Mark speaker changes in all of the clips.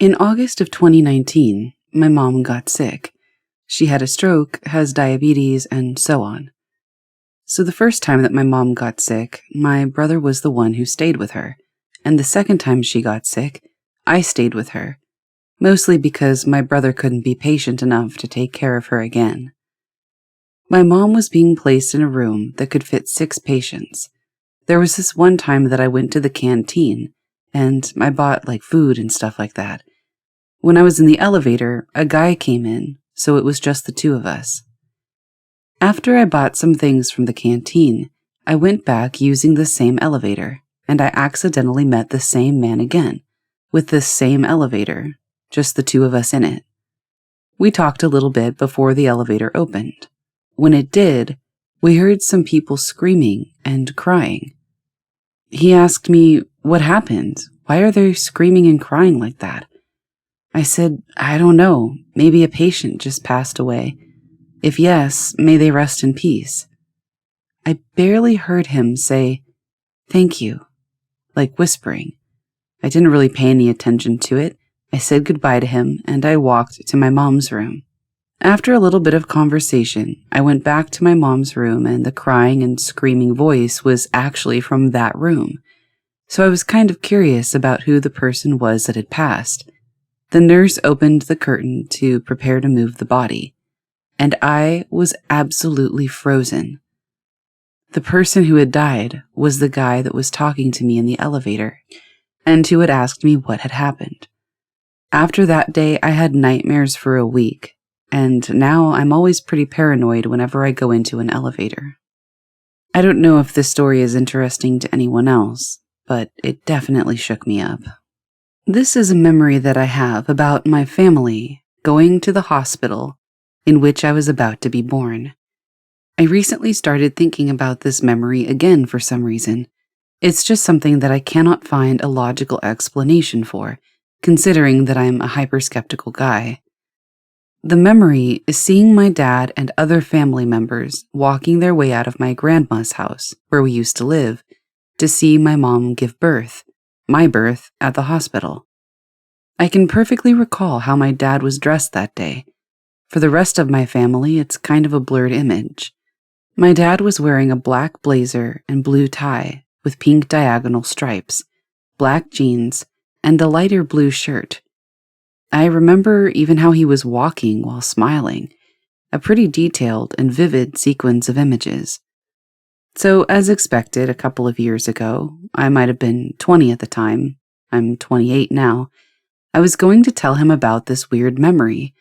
Speaker 1: In August of 2019, my mom got sick. She had a stroke, has diabetes, and so on. So the first time that my mom got sick, my brother was the one who stayed with her. And the second time she got sick, I stayed with her. Mostly because my brother couldn't be patient enough to take care of her again. My mom was being placed in a room that could fit 6 patients. There was this one time that I went to the canteen, and I bought food and stuff like that. When I was in the elevator, a guy came in, so it was just the 2 of us. After I bought some things from the canteen, I went back using the same elevator, and I accidentally met the same man again, with this same elevator, just the 2 of us in it. We talked a little bit before the elevator opened. When it did, we heard some people screaming and crying. He asked me, "What happened? Why are they screaming and crying like that?" I said, "I don't know. Maybe a patient just passed away. If yes, may they rest in peace." I barely heard him say, "Thank you," whispering. I didn't really pay any attention to it. I said goodbye to him, and I walked to my mom's room. After a little bit of conversation, I went back to my mom's room, and the crying and screaming voice was actually from that room. So I was kind of curious about who the person was that had passed. The nurse opened the curtain to prepare to move the body, and I was absolutely frozen. The person who had died was the guy that was talking to me in the elevator, and who had asked me what had happened. After that day, I had nightmares for a week, and now I'm always pretty paranoid whenever I go into an elevator. I don't know if this story is interesting to anyone else, but it definitely shook me up. This is a memory that I have about my family going to the hospital in which I was about to be born. I recently started thinking about this memory again for some reason. It's just something that I cannot find a logical explanation for, considering that I'm a hyper-skeptical guy. The memory is seeing my dad and other family members walking their way out of my grandma's house, where we used to live, to see my mom give birth, my birth, at the hospital. I can perfectly recall how my dad was dressed that day. For the rest of my family, it's kind of a blurred image. My dad was wearing a black blazer and blue tie with pink diagonal stripes, black jeans, and a lighter blue shirt. I remember even how he was walking while smiling, a pretty detailed and vivid sequence of images. So, as expected a couple of years ago, I might have been 20 at the time, I'm 28 now, I was going to tell him about this weird memory,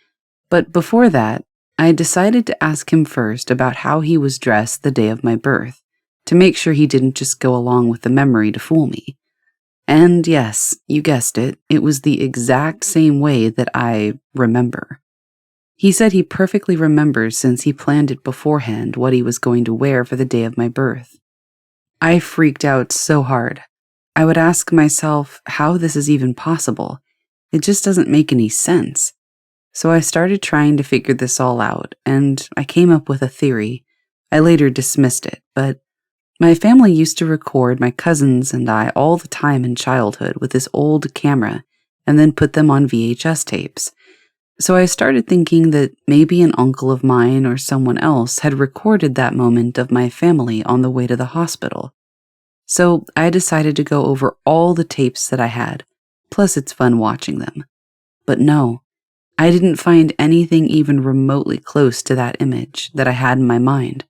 Speaker 1: but before that, I decided to ask him first about how he was dressed the day of my birth, to make sure he didn't just go along with the memory to fool me. And yes, you guessed it, it was the exact same way that I remember. He said he perfectly remembers since he planned it beforehand what he was going to wear for the day of my birth. I freaked out so hard. I would ask myself how this is even possible. It just doesn't make any sense. So I started trying to figure this all out, and I came up with a theory. I later dismissed it, but my family used to record my cousins and I all the time in childhood with this old camera and then put them on VHS tapes. So I started thinking that maybe an uncle of mine or someone else had recorded that moment of my family on the way to the hospital. So I decided to go over all the tapes that I had, plus it's fun watching them. But no, I didn't find anything even remotely close to that image that I had in my mind.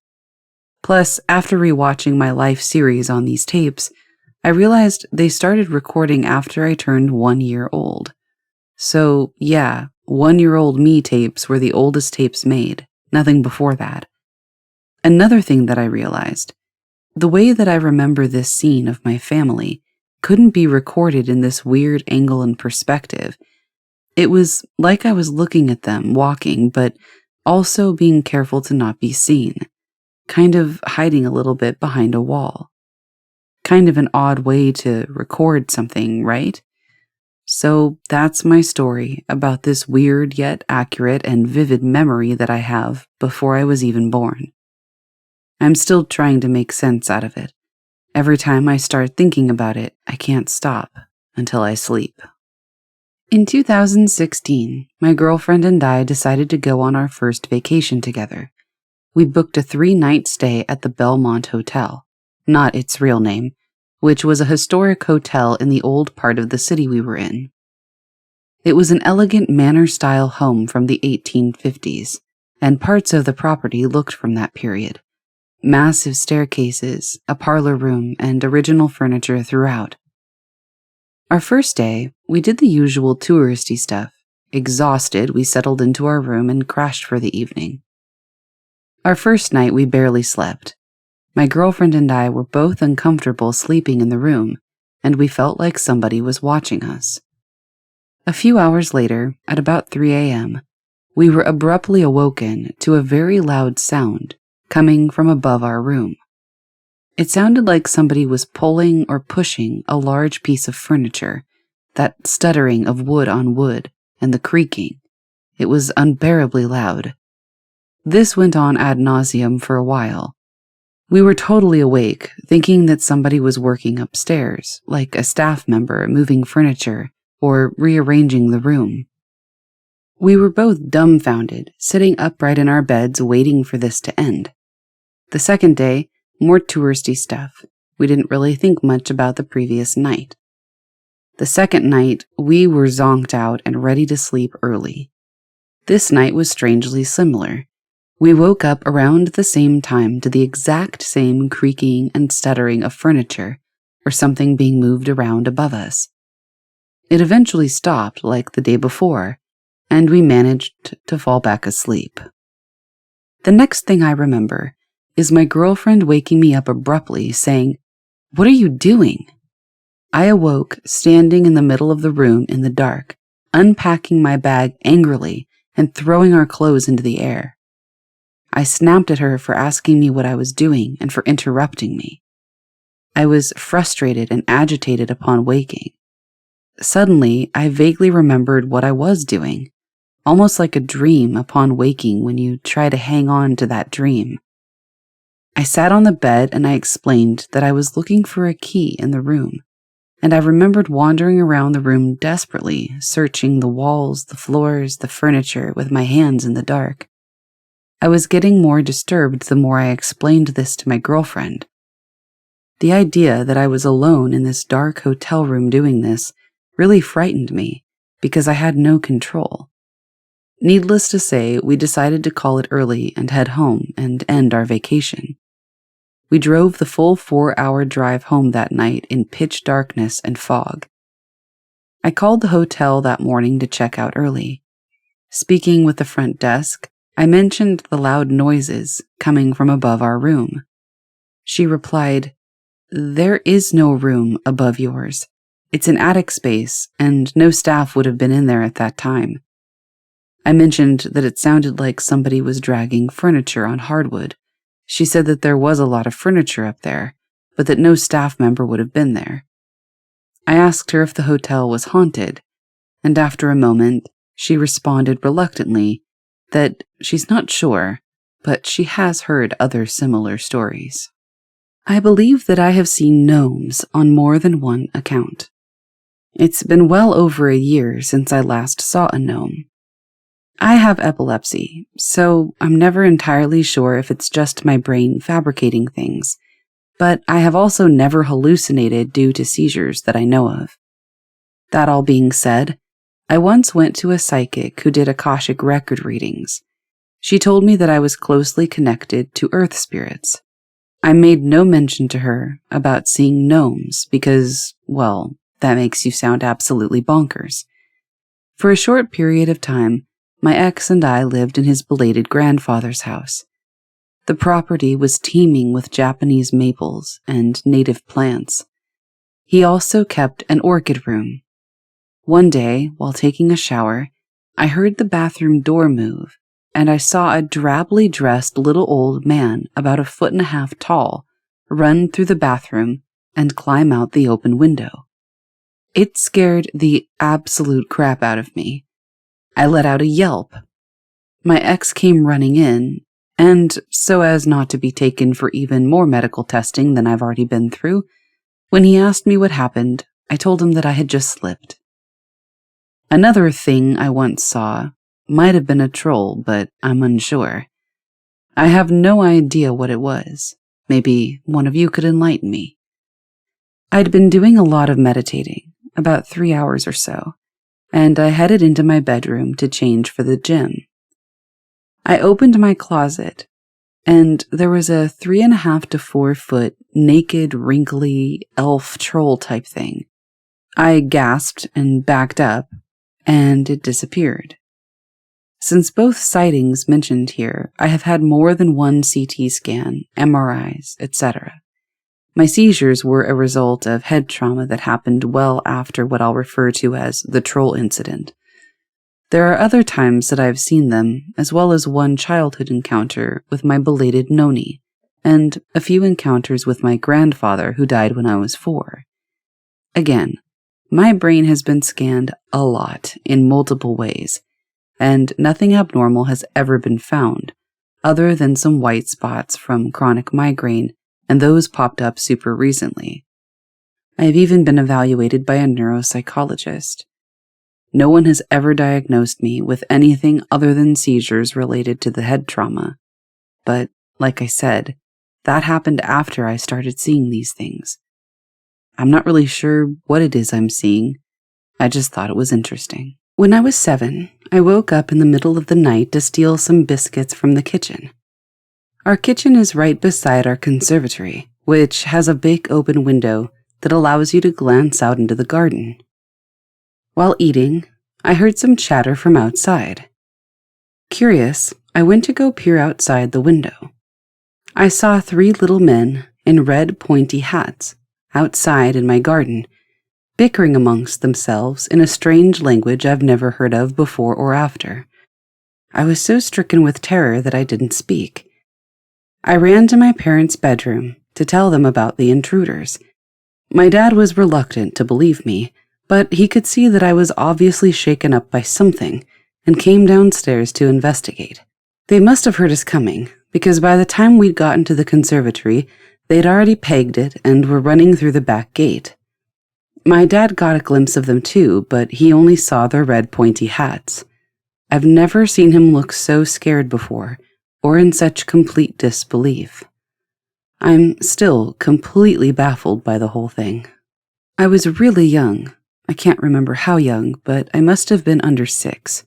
Speaker 1: Plus, after rewatching my life series on these tapes, I realized they started recording after I turned 1 year old. So, yeah, 1-year-old me tapes were the oldest tapes made, nothing before that. Another thing that I realized, the way that I remember this scene of my family couldn't be recorded in this weird angle and perspective. It was like I was looking at them walking, but also being careful to not be seen. Kind of hiding a little bit behind a wall. Kind of an odd way to record something, right? So that's my story about this weird yet accurate and vivid memory that I have before I was even born. I'm still trying to make sense out of it. Every time I start thinking about it, I can't stop until I sleep. In 2016, my girlfriend and I decided to go on our first vacation together. We booked a 3-night stay at the Belmont Hotel, not its real name, which was a historic hotel in the old part of the city we were in. It was an elegant manor-style home from the 1850s, and parts of the property looked from that period. Massive staircases, a parlor room, and original furniture throughout. Our first day, we did the usual touristy stuff. Exhausted, we settled into our room and crashed for the evening. Our first night, we barely slept. My girlfriend and I were both uncomfortable sleeping in the room, and we felt like somebody was watching us. A few hours later, at about 3 a.m., we were abruptly awoken to a very loud sound coming from above our room. It sounded like somebody was pulling or pushing a large piece of furniture, that stuttering of wood on wood and the creaking. It was unbearably loud. This went on ad nauseum for a while. We were totally awake, thinking that somebody was working upstairs, like a staff member moving furniture or rearranging the room. We were both dumbfounded, sitting upright in our beds waiting for this to end. The second day, more touristy stuff. We didn't really think much about the previous night. The second night, we were zonked out and ready to sleep early. This night was strangely similar. We woke up around the same time to the exact same creaking and stuttering of furniture or something being moved around above us. It eventually stopped like the day before, and we managed to fall back asleep. The next thing I remember is my girlfriend waking me up abruptly saying, "What are you doing?" I awoke, standing in the middle of the room in the dark, unpacking my bag angrily and throwing our clothes into the air. I snapped at her for asking me what I was doing and for interrupting me. I was frustrated and agitated upon waking. Suddenly, I vaguely remembered what I was doing, almost like a dream upon waking when you try to hang on to that dream. I sat on the bed and I explained that I was looking for a key in the room, and I remembered wandering around the room desperately, searching the walls, the floors, the furniture with my hands in the dark. I was getting more disturbed the more I explained this to my girlfriend. The idea that I was alone in this dark hotel room doing this really frightened me because I had no control. Needless to say, we decided to call it early and head home and end our vacation. We drove the full 4-hour drive home that night in pitch darkness and fog. I called the hotel that morning to check out early. Speaking with the front desk, I mentioned the loud noises coming from above our room. She replied, "There is no room above yours. It's an attic space, and no staff would have been in there at that time." I mentioned that it sounded like somebody was dragging furniture on hardwood. She said that there was a lot of furniture up there, but that no staff member would have been there. I asked her if the hotel was haunted, and after a moment, she responded reluctantly that she's not sure, but she has heard other similar stories. I believe that I have seen gnomes on more than one account. It's been well over a year since I last saw a gnome. I have epilepsy, so I'm never entirely sure if it's just my brain fabricating things, but I have also never hallucinated due to seizures that I know of. That all being said, I once went to a psychic who did Akashic record readings. She told me that I was closely connected to earth spirits. I made no mention to her about seeing gnomes because, well, that makes you sound absolutely bonkers. For a short period of time, my ex and I lived in his belated grandfather's house. The property was teeming with Japanese maples and native plants. He also kept an orchid room. One day, while taking a shower, I heard the bathroom door move, and I saw a drably dressed little old man about 1.5 feet tall run through the bathroom and climb out the open window. It scared the absolute crap out of me. I let out a yelp. My ex came running in, and so as not to be taken for even more medical testing than I've already been through, when he asked me what happened, I told him that I had just slipped. Another thing I once saw might have been a troll, but I'm unsure. I have no idea what it was. Maybe one of you could enlighten me. I'd been doing a lot of meditating, about 3 hours or so, and I headed into my bedroom to change for the gym. I opened my closet, and there was a 3.5 to 4 foot naked, wrinkly elf troll type thing. I gasped and backed up, and it disappeared. Since both sightings mentioned here, I have had more than one CT scan, MRIs, etc. My seizures were a result of head trauma that happened well after what I'll refer to as the troll incident. There are other times that I've seen them, as well as one childhood encounter with my belated noni, and a few encounters with my grandfather who died when I was 4. Again, my brain has been scanned a lot in multiple ways, and nothing abnormal has ever been found, other than some white spots from chronic migraine, and those popped up super recently. I have even been evaluated by a neuropsychologist. No one has ever diagnosed me with anything other than seizures related to the head trauma, but, like I said, that happened after I started seeing these things. I'm not really sure what it is I'm seeing. I just thought it was interesting. When I was 7, I woke up in the middle of the night to steal some biscuits from the kitchen. Our kitchen is right beside our conservatory, which has a big open window that allows you to glance out into the garden. While eating, I heard some chatter from outside. Curious, I went to go peer outside the window. I saw 3 little men in red pointy hats outside in my garden, bickering amongst themselves in a strange language I've never heard of before or after. I was so stricken with terror that I didn't speak. I ran to my parents' bedroom to tell them about the intruders. My dad was reluctant to believe me, but he could see that I was obviously shaken up by something and came downstairs to investigate. They must have heard us coming, because by the time we'd gotten to the conservatory, they'd already pegged it and were running through the back gate. My dad got a glimpse of them too, but he only saw their red pointy hats. I've never seen him look so scared before, or in such complete disbelief. I'm still completely baffled by the whole thing. I was really young. I can't remember how young, but I must have been under 6.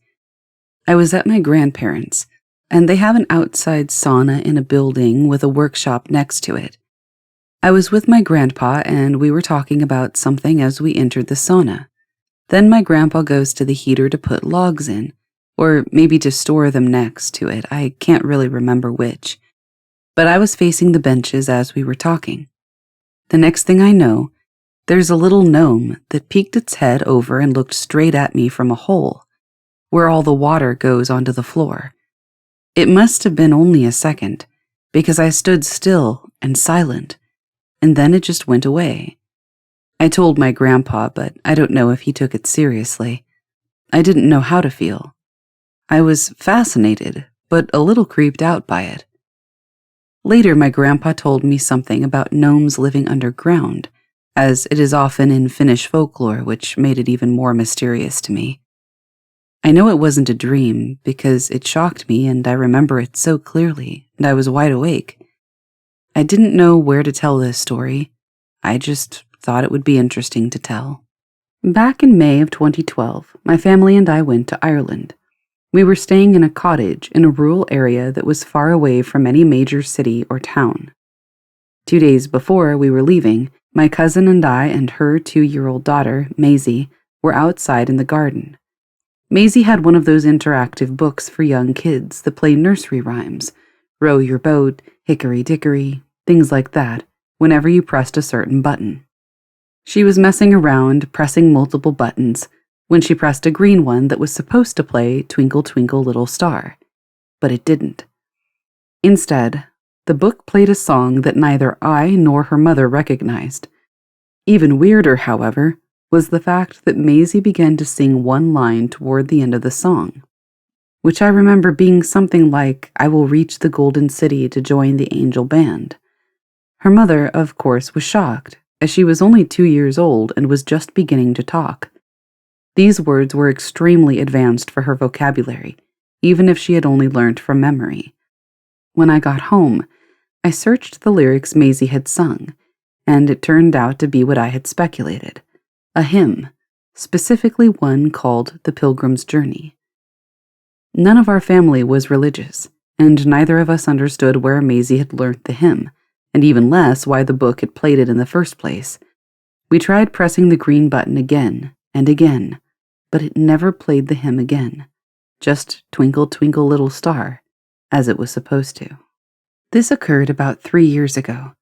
Speaker 1: I was at my grandparents', and they have an outside sauna in a building with a workshop next to it. I was with my grandpa and we were talking about something as we entered the sauna. Then my grandpa goes to the heater to put logs in, or maybe to store them next to it. I can't really remember which. But I was facing the benches as we were talking. The next thing I know, there's a little gnome that peeked its head over and looked straight at me from a hole, where all the water goes onto the floor. It must have been only a second, because I stood still and silent, and then it just went away. I told my grandpa, but I don't know if he took it seriously. I didn't know how to feel. I was fascinated, but a little creeped out by it. Later, my grandpa told me something about gnomes living underground, as it is often in Finnish folklore, which made it even more mysterious to me. I know it wasn't a dream, because it shocked me and I remember it so clearly, and I was wide awake. I didn't know where to tell this story. I just thought it would be interesting to tell. Back in May of 2012, my family and I went to Ireland. We were staying in a cottage in a rural area that was far away from any major city or town. 2 days before we were leaving, my cousin and I and her 2-year-old daughter, Maisie, were outside in the garden. Maisie had one of those interactive books for young kids that play nursery rhymes, row your boat, hickory dickory, things like that, whenever you pressed a certain button. She was messing around, pressing multiple buttons, when she pressed a green one that was supposed to play Twinkle Twinkle Little Star, but it didn't. Instead, the book played a song that neither I nor her mother recognized. Even weirder, however, was the fact that Maisie began to sing one line toward the end of the song, which I remember being something like, "I will reach the Golden City to join the angel band." Her mother, of course, was shocked, as she was only 2 years old and was just beginning to talk. These words were extremely advanced for her vocabulary, even if she had only learned from memory. When I got home, I searched the lyrics Maisie had sung, and it turned out to be what I had speculated, a hymn, specifically one called The Pilgrim's Journey. None of our family was religious, and neither of us understood where Maisie had learnt the hymn, and even less why the book had played it in the first place. We tried pressing the green button again and again, but it never played the hymn again, just Twinkle, Twinkle, Little Star, as it was supposed to. This occurred about 3 years ago.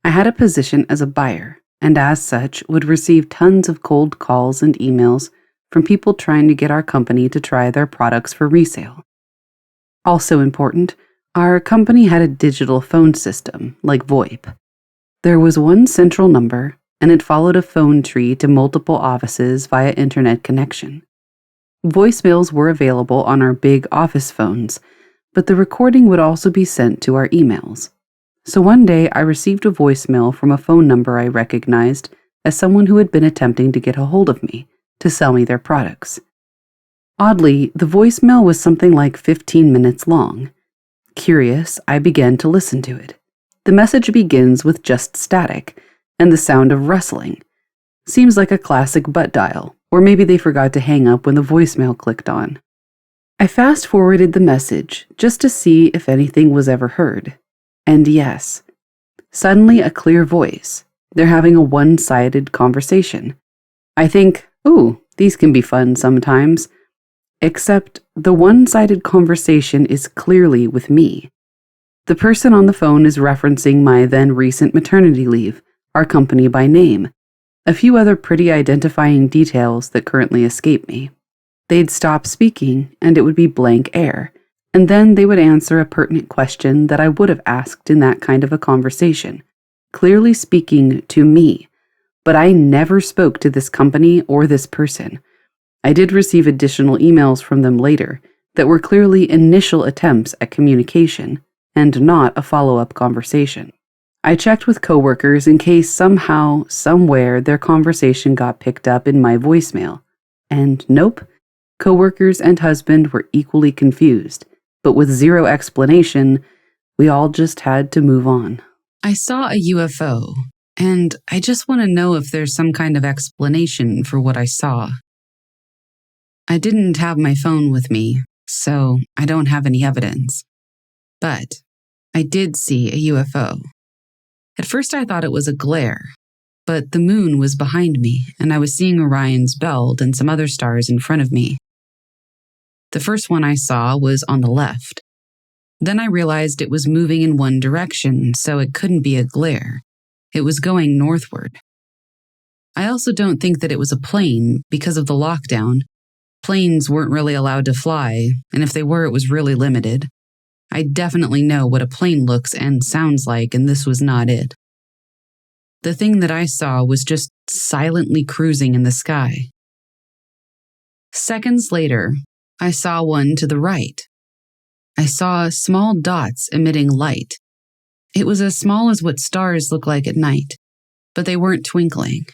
Speaker 1: I had a position as a buyer, and as such would receive tons of cold calls and emails from people trying to get our company to try their products for resale. Also important, our company had a digital phone system, like VoIP. There was one central number, and it followed a phone tree to multiple offices via internet connection. Voicemails were available on our big office phones, but the recording would also be sent to our emails. So one day I received a voicemail from a phone number I recognized as someone who had been attempting to get a hold of me to sell me their products. Oddly, the voicemail was something like 15 minutes long. Curious, I began to listen to it. The message begins with just static and the sound of rustling. Seems like a classic butt dial, or maybe they forgot to hang up when the voicemail clicked on. I fast-forwarded the message just to see if anything was ever heard. And yes, suddenly a clear voice. They're having a one-sided conversation. I think, ooh, these can be fun sometimes. Except the one-sided conversation is clearly with me. The person on the phone is referencing my then recent maternity leave, our company by name, a few other pretty identifying details that currently escape me. They'd stop speaking and it would be blank air, and then they would answer a pertinent question that I would have asked in that kind of a conversation, clearly speaking to me, but I never spoke to this company or this person. I did receive additional emails from them later that were clearly initial attempts at communication and not a follow-up conversation. I checked with coworkers in case somehow, somewhere, their conversation got picked up in my voicemail. And nope, coworkers and husband were equally confused, but with zero explanation, we all just had to move on. I saw a UFO, and I just want to know if there's some kind of explanation for what I saw. I didn't have my phone with me, so I don't have any evidence. But I did see a UFO. At first I thought it was a glare, but the moon was behind me, and I was seeing Orion's belt and some other stars in front of me. The first one I saw was on the left. Then I realized it was moving in one direction, so it couldn't be a glare. It was going northward. I also don't think that it was a plane because of the lockdown. Planes weren't really allowed to fly, and if they were, it was really limited. I definitely know what a plane looks and sounds like, and this was not it. The thing that I saw was just silently cruising in the sky. Seconds later, I saw one to the right. I saw small dots emitting light. It was as small as what stars look like at night, but they weren't twinkling,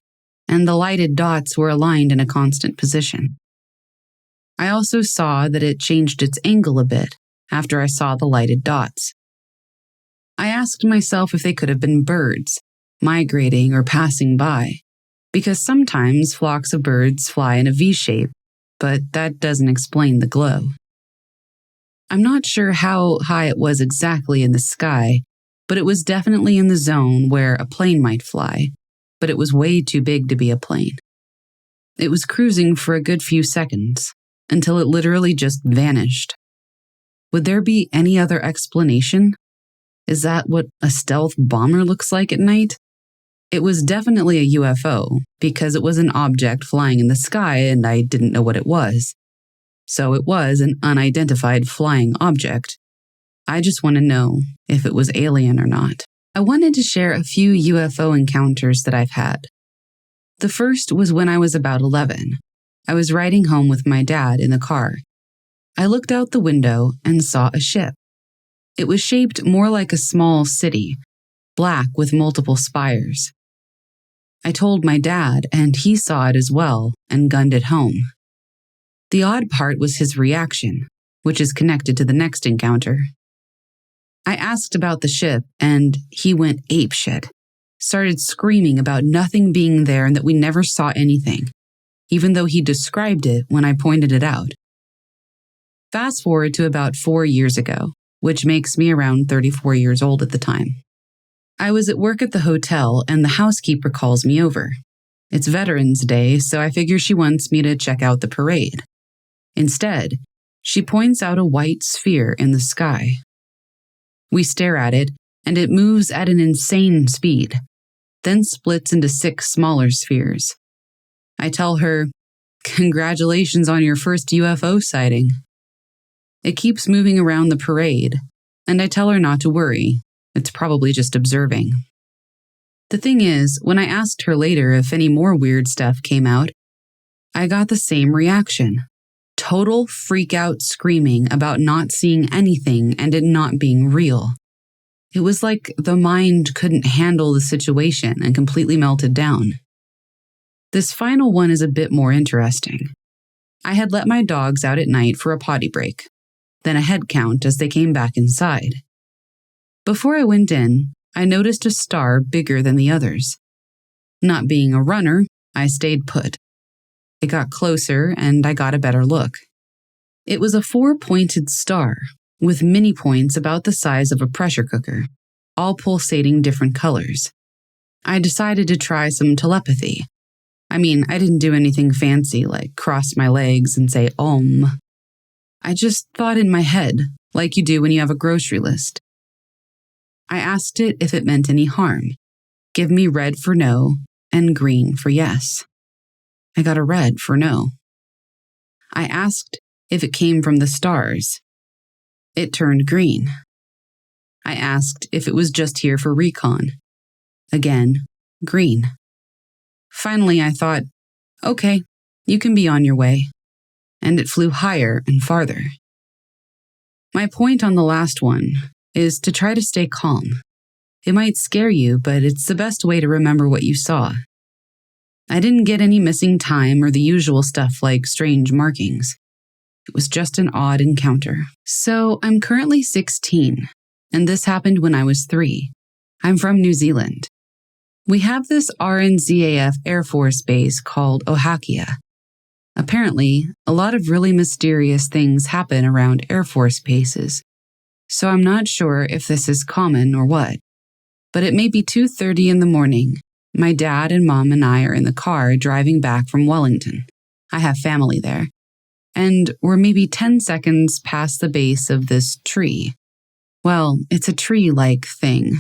Speaker 1: and the lighted dots were aligned in a constant position. I also saw that it changed its angle a bit after I saw the lighted dots. I asked myself if they could have been birds, migrating or passing by, because sometimes flocks of birds fly in a V shape, but that doesn't explain the glow. I'm not sure how high it was exactly in the sky, but it was definitely in the zone where a plane might fly, but it was way too big to be a plane. It was cruising for a good few seconds, until it literally just vanished. Would there be any other explanation? Is that what a stealth bomber looks like at night? It was definitely a UFO, because it was an object flying in the sky and I didn't know what it was. So it was an unidentified flying object. I just want to know if it was alien or not. I wanted to share a few UFO encounters that I've had. The first was when I was about 11. I was riding home with my dad in the car. I looked out the window and saw a ship. It was shaped more like a small city, black with multiple spires. I told my dad, and he saw it as well and gunned it home. The odd part was his reaction, which is connected to the next encounter. I asked about the ship, and he went apeshit. Started screaming about nothing being there and that we never saw anything, even though he described it when I pointed it out. Fast forward to about 4 years ago, which makes me around 34 years old at the time. I was at work at the hotel and the housekeeper calls me over. It's Veterans Day, so I figure she wants me to check out the parade. Instead, she points out a white sphere in the sky. We stare at it, and it moves at an insane speed, then splits into 6 smaller spheres. I tell her, "Congratulations on your first UFO sighting." It keeps moving around the parade, and I tell her not to worry. It's probably just observing. The thing is, when I asked her later if any more weird stuff came out, I got the same reaction. Total freak-out screaming about not seeing anything and it not being real. It was like the mind couldn't handle the situation and completely melted down. This final one is a bit more interesting. I had let my dogs out at night for a potty break, then a head count as they came back inside. Before I went in, I noticed a star bigger than the others. Not being a runner, I stayed put. It got closer and I got a better look. It was a 4-pointed star with mini points about the size of a pressure cooker, all pulsating different colors. I decided to try some telepathy. I didn't do anything fancy like cross my legs and say Om. I just thought in my head, like you do when you have a grocery list. I asked it if it meant any harm. Give me red for no and green for yes. I got a red for no. I asked if it came from the stars. It turned green. I asked if it was just here for recon. Again, green. Finally, I thought, okay, you can be on your way. And it flew higher and farther. My point on the last one is to try to stay calm. It might scare you, but it's the best way to remember what you saw. I didn't get any missing time or the usual stuff like strange markings. It was just an odd encounter. So I'm currently 16, and this happened when I was 3. I'm from New Zealand. We have this RNZAF Air Force base called Ohakia. Apparently, a lot of really mysterious things happen around Air Force bases, so I'm not sure if this is common or what. But it may be 2:30 in the morning. My dad and mom and I are in the car driving back from Wellington. I have family there. And we're maybe 10 seconds past the base of this tree. Well, it's a tree-like thing.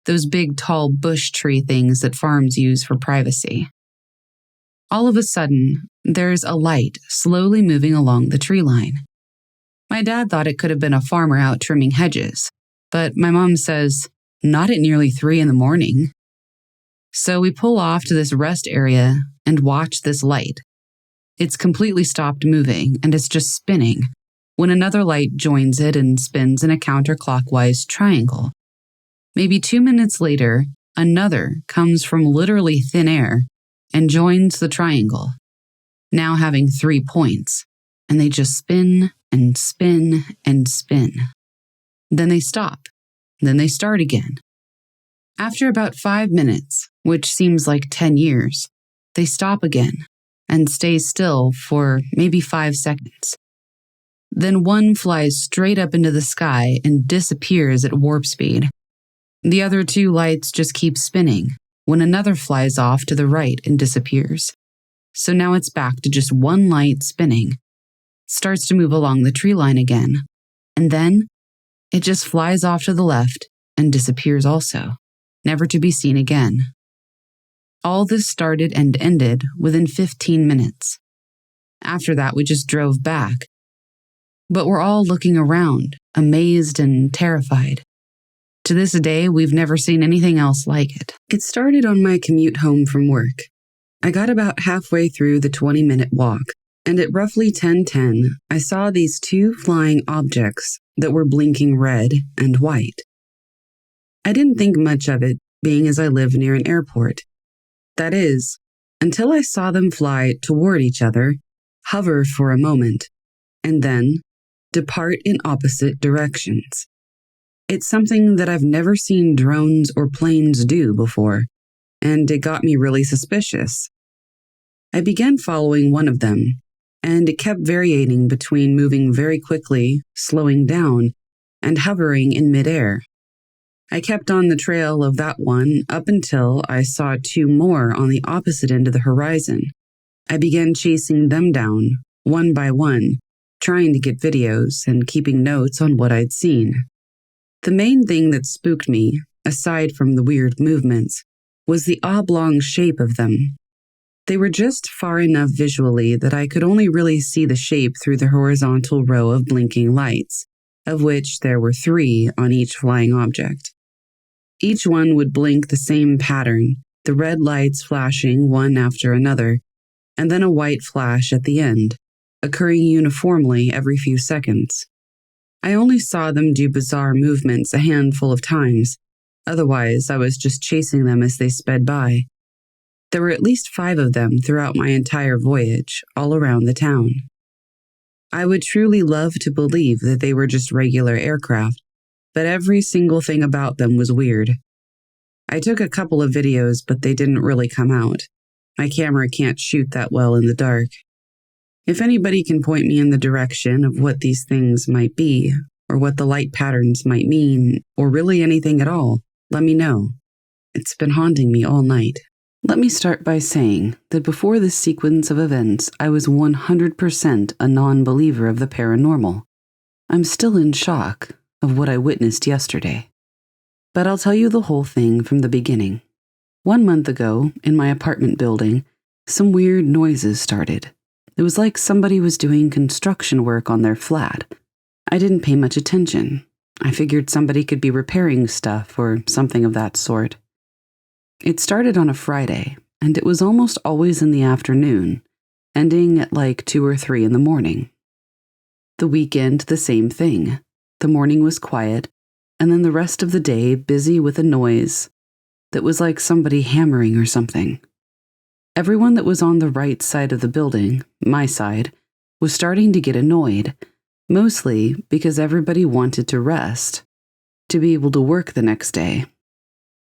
Speaker 1: Those big, tall bush tree things that farms use for privacy. All of a sudden, there's a light slowly moving along the tree line. My dad thought it could have been a farmer out trimming hedges, but my mom says, not at nearly 3 in the morning. So we pull off to this rest area and watch this light. It's completely stopped moving and it's just spinning when another light joins it and spins in a counterclockwise triangle. Maybe 2 minutes later, another comes from literally thin air and joins the triangle, now having 3 points, and they just spin and spin and spin. Then they stop, then they start again. After about 5 minutes, which seems like 10 years, they stop again and stay still for maybe 5 seconds. Then one flies straight up into the sky and disappears at warp speed. The other 2 lights just keep spinning when another flies off to the right and disappears. So now it's back to just one light spinning. Starts to move along the tree line again, and then it just flies off to the left and disappears also, never to be seen again. All this started and ended within 15 minutes. After that, we just drove back. But we're all looking around, amazed and terrified. To this day, we've never seen anything else like it. It started on my commute home from work. I got about halfway through the 20-minute walk, and at roughly 10:10, I saw these 2 flying objects that were blinking red and white. I didn't think much of it, being as I live near an airport. That is, until I saw them fly toward each other hover for a moment, and then depart in opposite directions. It's something that I've never seen drones or planes do before, and it got me really suspicious. I began following one of them, and it kept varying between moving very quickly, slowing down, and hovering in midair. I kept on the trail of that one up until I saw two more on the opposite end of the horizon. I began chasing them down, one by one, trying to get videos and keeping notes on what I'd seen. The main thing that spooked me, aside from the weird movements, was the oblong shape of them. They were just far enough visually that I could only really see the shape through the horizontal row of blinking lights, of which there were 3 on each flying object. Each one would blink the same pattern, the red lights flashing one after another, and then a white flash at the end, occurring uniformly every few seconds. I only saw them do bizarre movements a handful of times. Otherwise, I was just chasing them as they sped by. There were at least 5 of them throughout my entire voyage, all around the town. I would truly love to believe that they were just regular aircraft, but every single thing about them was weird. I took a couple of videos, but they didn't really come out. My camera can't shoot that well in the dark. If anybody can point me in the direction of what these things might be, or what the light patterns might mean, or really anything at all, let me know. It's been haunting me all night. Let me start by saying that before this sequence of events, I was 100% a non-believer of the paranormal. I'm still in shock of what I witnessed yesterday. But I'll tell you the whole thing from the beginning. 1 month ago, in my apartment building, some weird noises started. It was like somebody was doing construction work on their flat. I didn't pay much attention. I figured somebody could be repairing stuff or something of that sort. It started on a Friday, and it was almost always in the afternoon, ending at like 2 or 3 in the morning. The weekend, the same thing. The morning was quiet, and then the rest of the day busy with a noise that was like somebody hammering or something. Everyone that was on the right side of the building, my side, was starting to get annoyed, mostly because everybody wanted to rest, to be able to work the next day.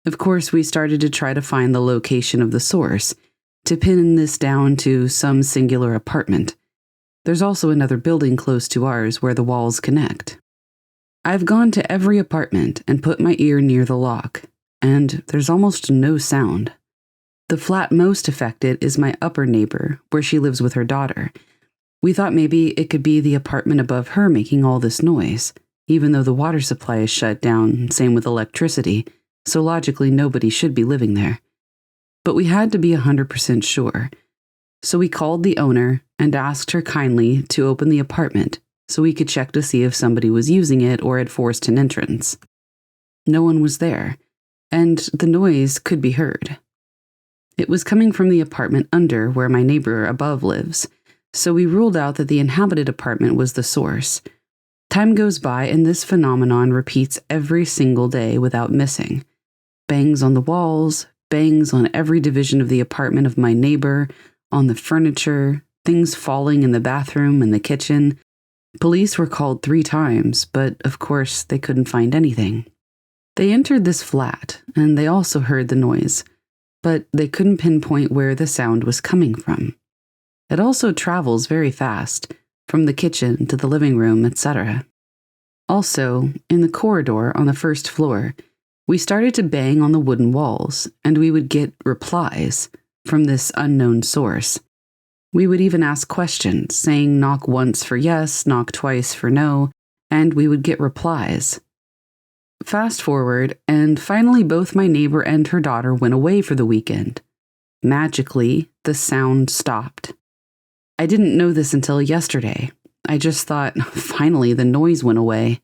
Speaker 1: Of course, we started to try to find the location of the source, to pin this down to some singular apartment. There's also another building close to ours where the walls connect. I've gone to every apartment and put my ear near the lock, and there's almost no sound. The flat most affected is my upper neighbor, where she lives with her daughter. We thought maybe it could be the apartment above her making all this noise, even though the water supply is shut down, same with electricity, so logically nobody should be living there. But we had to be 100% sure. So we called the owner and asked her kindly to open the apartment so we could check to see if somebody was using it or had forced an entrance. No one was there, and the noise could be heard. It was coming from the apartment under where my neighbor above lives, so we ruled out that the inhabited apartment was the source. Time goes by and this phenomenon repeats every single day without missing. Bangs on the walls, bangs on every division of the apartment of my neighbor, on the furniture, things falling in the bathroom and the kitchen. Police were called 3 times, but of course they couldn't find anything. They entered this flat, and they also heard the noise, but they couldn't pinpoint where the sound was coming from. It also travels very fast, from the kitchen to the living room, etc. Also, in the corridor on the first floor, we started to bang on the wooden walls, and we would get replies from this unknown source. We would even ask questions, saying knock once for yes, knock twice for no, and we would get replies. Fast forward, and finally both my neighbor and her daughter went away for the weekend. Magically, the sound stopped. I didn't know this until yesterday. I just thought, finally the noise went away.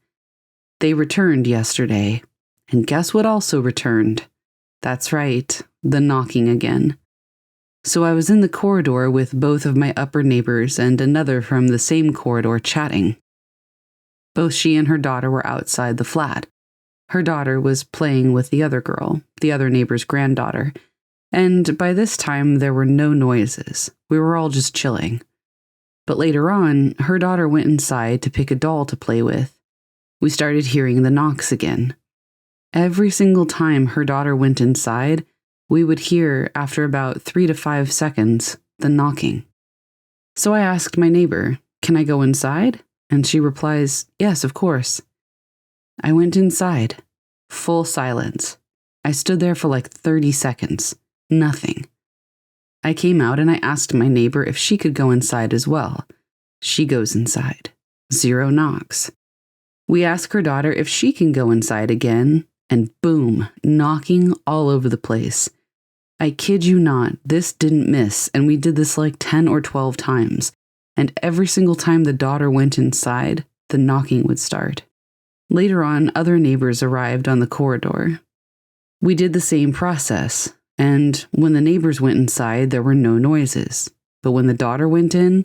Speaker 1: They returned yesterday, and guess what also returned? That's right, the knocking again. So I was in the corridor with both of my upper neighbors and another from the same corridor chatting. Both she and her daughter were outside the flat. Her daughter was playing with the other girl, the other neighbor's granddaughter, and by this time there were no noises. We were all just chilling. But later on, her daughter went inside to pick a doll to play with. We started hearing the knocks again. Every single time her daughter went inside, we would hear, after about 3 to 5 seconds, the knocking. So I asked my neighbor, "Can I go inside?" And she replies, "Yes, of course." I went inside. Full silence. I stood there for like 30 seconds. Nothing. I came out and I asked my neighbor if she could go inside as well. She goes inside. 0 knocks. We ask her daughter if she can go inside again, and boom, knocking all over the place. I kid you not, this didn't miss, and we did this like 10 or 12 times. And every single time the daughter went inside, the knocking would start. Later on, other neighbors arrived on the corridor. We did the same process, and when the neighbors went inside, there were no noises. But when the daughter went in,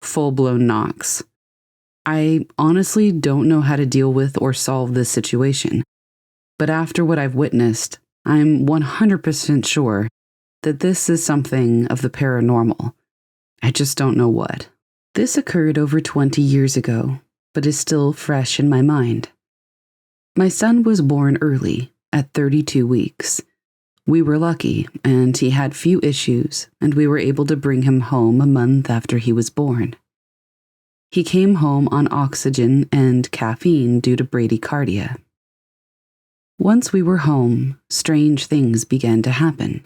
Speaker 1: full-blown knocks. I honestly don't know how to deal with or solve this situation. But after what I've witnessed, I'm 100% sure that this is something of the paranormal. I just don't know what. This occurred over 20 years ago, but is still fresh in my mind. My son was born early, at 32 weeks. We were lucky, and he had few issues, and we were able to bring him home a month after he was born. He came home on oxygen and caffeine due to bradycardia. Once we were home, strange things began to happen.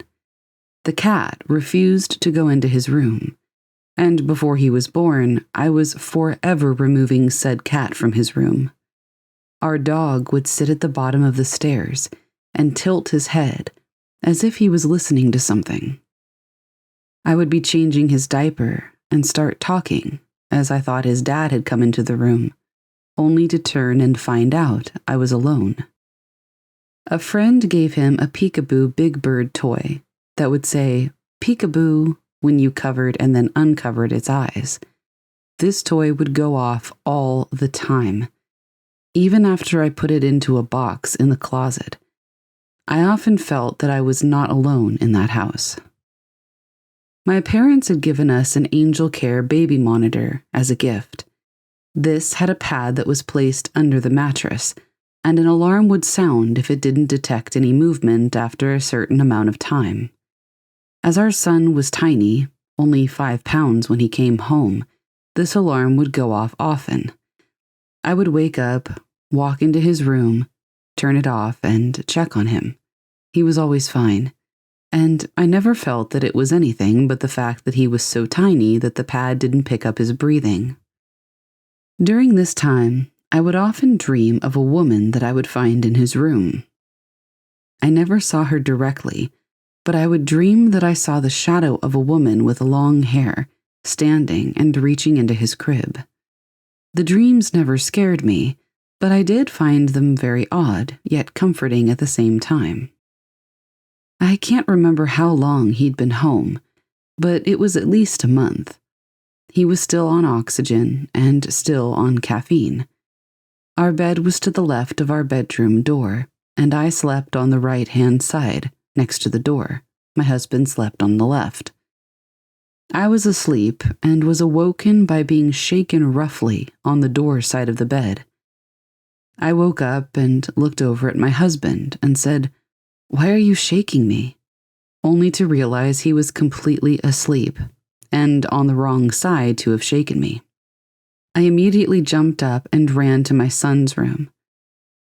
Speaker 1: The cat refused to go into his room, and before he was born, I was forever removing said cat from his room. Our dog would sit at the bottom of the stairs and tilt his head as if he was listening to something. I would be changing his diaper and start talking as I thought his dad had come into the room, only to turn and find out I was alone. A friend gave him a peekaboo Big Bird toy that would say, "Peekaboo," when you covered and then uncovered its eyes. This toy would go off all the time, even after I put it into a box in the closet. I often felt that I was not alone in that house. My parents had given us an Angel Care baby monitor as a gift. This had a pad that was placed under the mattress, and an alarm would sound if it didn't detect any movement after a certain amount of time. As our son was tiny, only 5 pounds when he came home, this alarm would go off often. I would wake up, walk into his room, turn it off, and check on him. He was always fine, and I never felt that it was anything but the fact that he was so tiny that the pad didn't pick up his breathing. During this time, I would often dream of a woman that I would find in his room. I never saw her directly, but I would dream that I saw the shadow of a woman with long hair, standing and reaching into his crib. The dreams never scared me, but I did find them very odd, yet comforting at the same time. I can't remember how long he'd been home, but it was at least a month. He was still on oxygen and still on caffeine. Our bed was to the left of our bedroom door, and I slept on the right-hand side, next to the door. My husband slept on the left. I was asleep and was awoken by being shaken roughly on the door side of the bed. I woke up and looked over at my husband and said, "Why are you shaking me?" Only to realize he was completely asleep and on the wrong side to have shaken me. I immediately jumped up and ran to my son's room.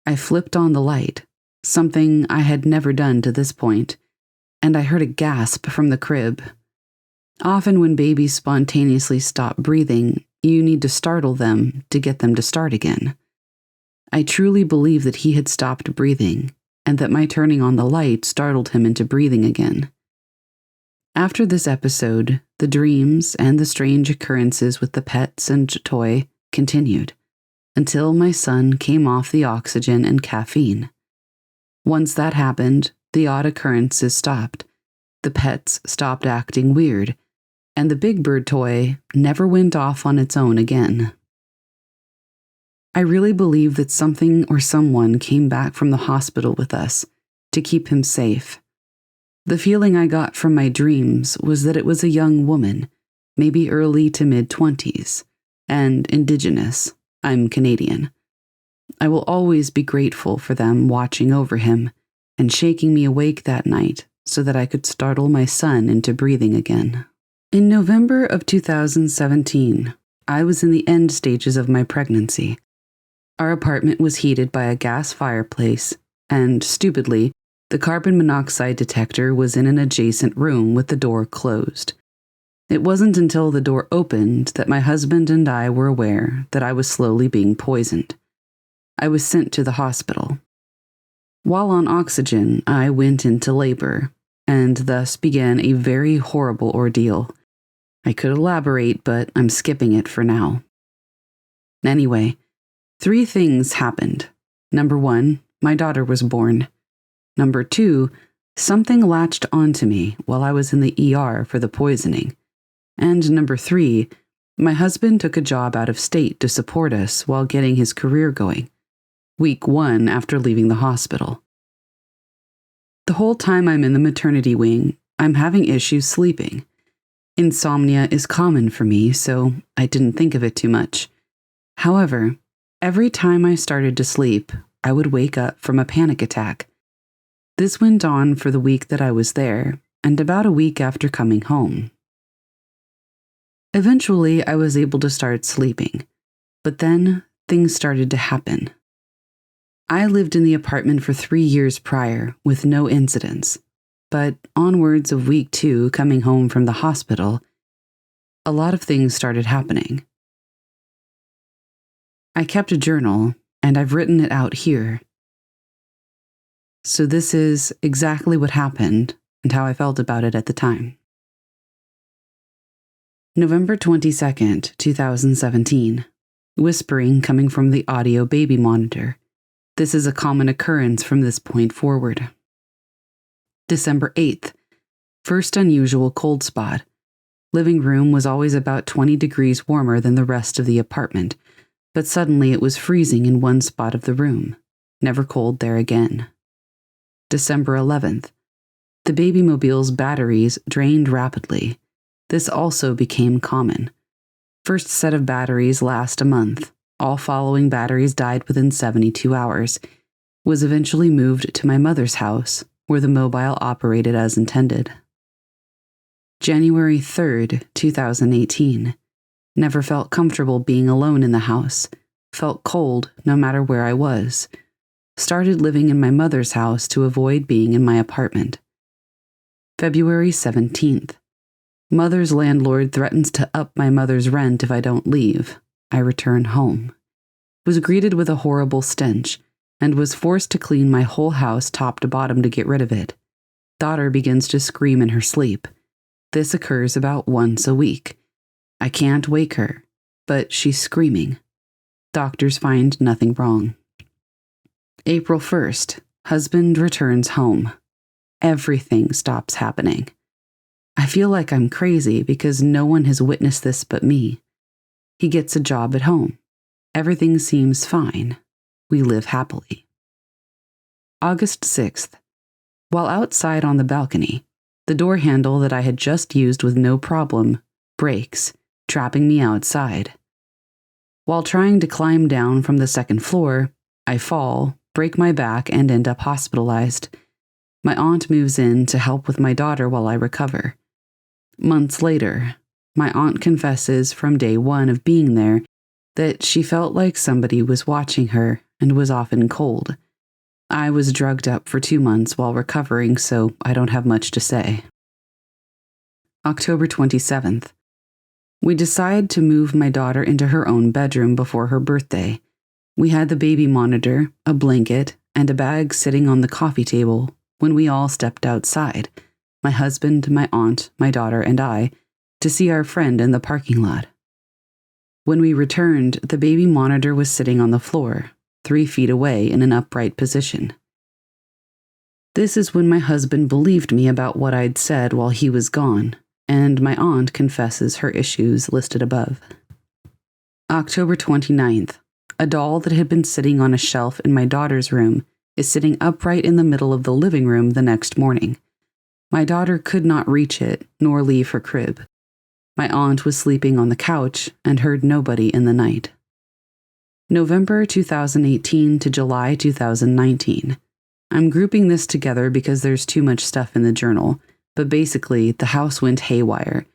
Speaker 1: I flipped on the light, something I had never done to this point, and I heard a gasp from the crib. Often when babies spontaneously stop breathing, you need to startle them to get them to start again. I truly believe that he had stopped breathing, and that my turning on the light startled him into breathing again. After this episode, the dreams and the strange occurrences with the pets and toy continued, until my son came off the oxygen and caffeine. Once that happened, the odd occurrences stopped, the pets stopped acting weird, and the Big Bird toy never went off on its own again. I really believe that something or someone came back from the hospital with us to keep him safe. The feeling I got from my dreams was that it was a young woman, maybe early to mid-20s, and Indigenous. I'm Canadian. I will always be grateful for them watching over him and shaking me awake that night so that I could startle my son into breathing again. In November of 2017, I was in the end stages of my pregnancy. Our apartment was heated by a gas fireplace, and, stupidly, the carbon monoxide detector was in an adjacent room with the door closed. It wasn't until the door opened that my husband and I were aware that I was slowly being poisoned. I was sent to the hospital. While on oxygen, I went into labor, and thus began a very horrible ordeal. I could elaborate, but I'm skipping it for now. Anyway, 3 things happened. Number 1, my daughter was born. Number 2, something latched onto me while I was in the ER for the poisoning. And number 3, my husband took a job out of state to support us while getting his career going. Week 1 after leaving the hospital. The whole time I'm in the maternity wing, I'm having issues sleeping. Insomnia is common for me, so I didn't think of it too much. However, every time I started to sleep, I would wake up from a panic attack. This went on for the week that I was there, and about a week after coming home. Eventually, I was able to start sleeping, but then things started to happen. I lived in the apartment for 3 years prior, with no incidents. But onwards of week 2, coming home from the hospital, a lot of things started happening. I kept a journal, and I've written it out here. So this is exactly what happened and how I felt about it at the time. November 22nd, 2017. Whispering coming from the audio baby monitor. This is a common occurrence from this point forward. December 8th, first unusual cold spot. Living room was always about 20 degrees warmer than the rest of the apartment, but suddenly it was freezing in one spot of the room. Never cold there again. December 11th, the babymobile's batteries drained rapidly. This also became common. First set of batteries last a month. All following batteries died within 72 hours. Was eventually moved to my mother's house, where the mobile operated as intended. January 3rd, 2018. Never felt comfortable being alone in the house. Felt cold no matter where I was. Started living in my mother's house to avoid being in my apartment. February 17th. Mother's landlord threatens to up my mother's rent if I don't leave. I return home. Was greeted with a horrible stench, and was forced to clean my whole house top to bottom to get rid of it. Daughter begins to scream in her sleep. This occurs about once a week. I can't wake her, but she's screaming. Doctors find nothing wrong. April 1st, husband returns home. Everything stops happening. I feel like I'm crazy because no one has witnessed this but me. He gets a job at home. Everything seems fine. We live happily. August 6th. While outside on the balcony, the door handle that I had just used with no problem breaks, trapping me outside. While trying to climb down from the second floor, I fall, break my back, and end up hospitalized. My aunt moves in to help with my daughter while I recover. Months later, my aunt confesses from day 1 of being there that she felt like somebody was watching her and was often cold. I was drugged up for 2 months while recovering, so I don't have much to say. October 27th. We decide to move my daughter into her own bedroom before her birthday. We had the baby monitor, a blanket, and a bag sitting on the coffee table when we all stepped outside, my husband, my aunt, my daughter, and I, to see our friend in the parking lot. When we returned, the baby monitor was sitting on the floor, 3 feet away in an upright position. This is when my husband believed me about what I'd said while he was gone, and my aunt confesses her issues listed above. October 29th. A doll that had been sitting on a shelf in my daughter's room is sitting upright in the middle of the living room the next morning. My daughter could not reach it, nor leave her crib. My aunt was sleeping on the couch and heard nobody in the night. November 2018 to July 2019. I'm grouping this together because there's too much stuff in the journal, but basically, the house went haywire.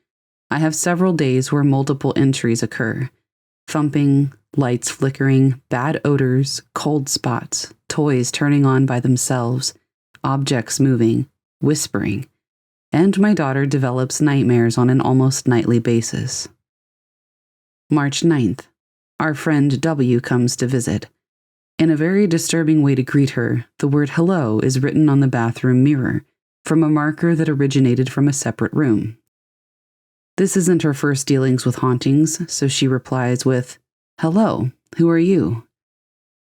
Speaker 1: I have several days where multiple entries occur. Thumping, lights flickering, bad odors, cold spots, toys turning on by themselves, objects moving, whispering, and my daughter develops nightmares on an almost nightly basis. March 9th. Our friend W comes to visit. In a very disturbing way to greet her, the word hello is written on the bathroom mirror from a marker that originated from a separate room. This isn't her first dealings with hauntings, so she replies with, "Hello, who are you?"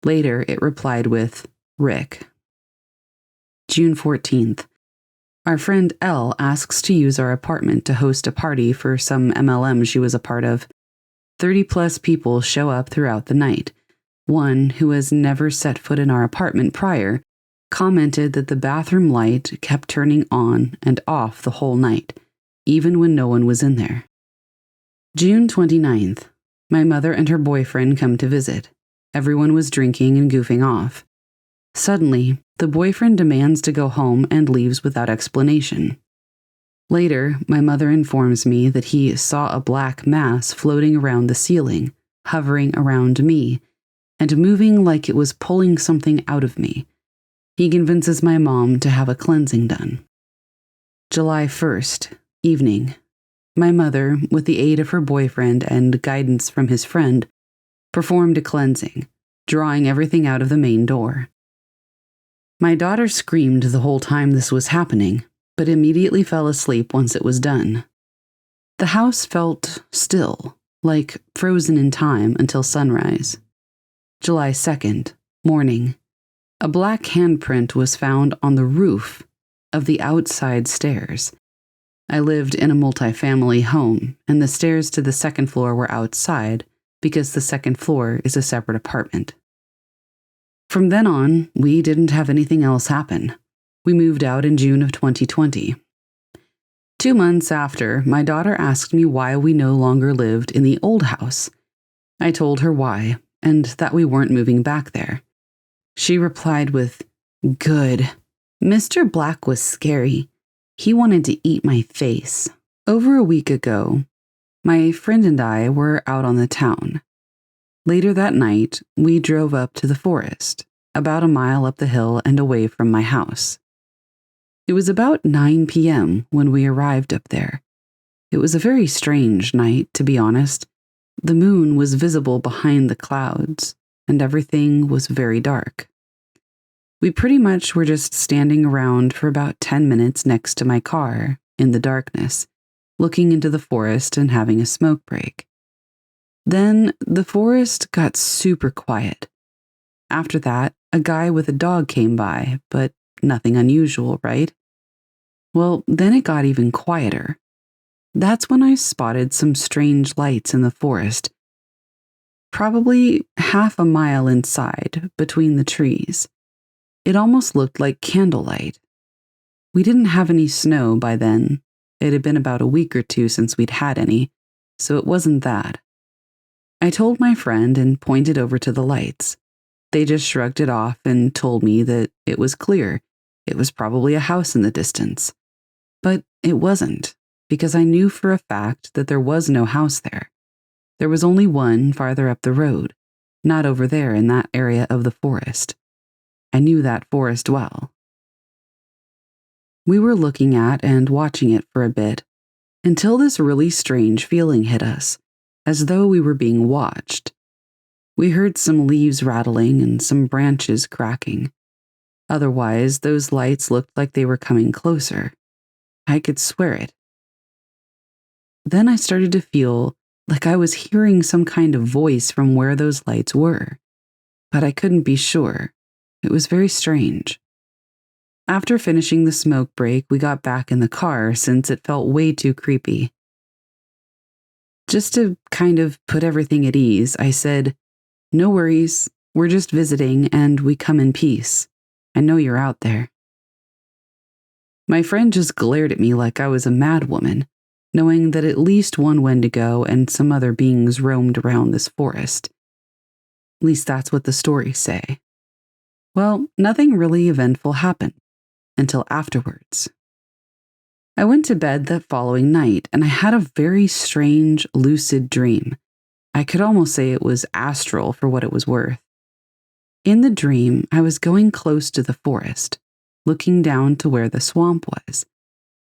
Speaker 1: Later, it replied with, "Rick." June 14th. Our friend L asks to use our apartment to host a party for some MLM she was a part of. 30-plus people show up throughout the night. One, who has never set foot in our apartment prior, commented that the bathroom light kept turning on and off the whole night, even when no one was in there. June 29th. My mother and her boyfriend come to visit. Everyone was drinking and goofing off. Suddenly, the boyfriend demands to go home and leaves without explanation. Later, my mother informs me that he saw a black mass floating around the ceiling, hovering around me, and moving like it was pulling something out of me. He convinces my mom to have a cleansing done. July 1st, evening. My mother, with the aid of her boyfriend and guidance from his friend, performed a cleansing, drawing everything out of the main door. My daughter screamed the whole time this was happening, but immediately fell asleep once it was done. The house felt still, like frozen in time until sunrise. July 2nd, morning. A black handprint was found on the roof of the outside stairs. I lived in a multifamily home, and the stairs to the second floor were outside because the second floor is a separate apartment. From then on, we didn't have anything else happen. We moved out in June of 2020. 2 months after, my daughter asked me why we no longer lived in the old house. I told her why, and that we weren't moving back there. She replied with, "Good. Mr. Black was scary. He wanted to eat my face." Over a week ago, my friend and I were out on the town. Later that night, we drove up to the forest, about a mile up the hill and away from my house. It was about 9 p.m. when we arrived up there. It was a very strange night, to be honest. The moon was visible behind the clouds, and everything was very dark. We pretty much were just standing around for about 10 minutes next to my car, in the darkness, looking into the forest and having a smoke break. Then the forest got super quiet. After that, a guy with a dog came by, but nothing unusual, right? Well, then it got even quieter. That's when I spotted some strange lights in the forest, probably half a mile inside, between the trees. It almost looked like candlelight. We didn't have any snow by then. It had been about a week or two since we'd had any, so it wasn't that. I told my friend and pointed over to the lights. They just shrugged it off and told me that it was clear. It was probably a house in the distance. But it wasn't, because I knew for a fact that there was no house there. There was only one farther up the road, not over there in that area of the forest. I knew that forest well. We were looking at and watching it for a bit, until this really strange feeling hit us, as though we were being watched. We heard some leaves rattling and some branches cracking. Otherwise, those lights looked like they were coming closer. I could swear it. Then I started to feel like I was hearing some kind of voice from where those lights were, but I couldn't be sure. It was very strange. After finishing the smoke break, we got back in the car since it felt way too creepy. Just to kind of put everything at ease, I said, "No worries, we're just visiting and we come in peace. I know you're out there." My friend just glared at me like I was a mad woman. knowing that at least one Wendigo and some other beings roamed around this forest. At least that's what the stories say. Well, nothing really eventful happened until afterwards. I went to bed that following night and I had a very strange, lucid dream. I could almost say it was astral for what it was worth. In the dream, I was going close to the forest, looking down to where the swamp was.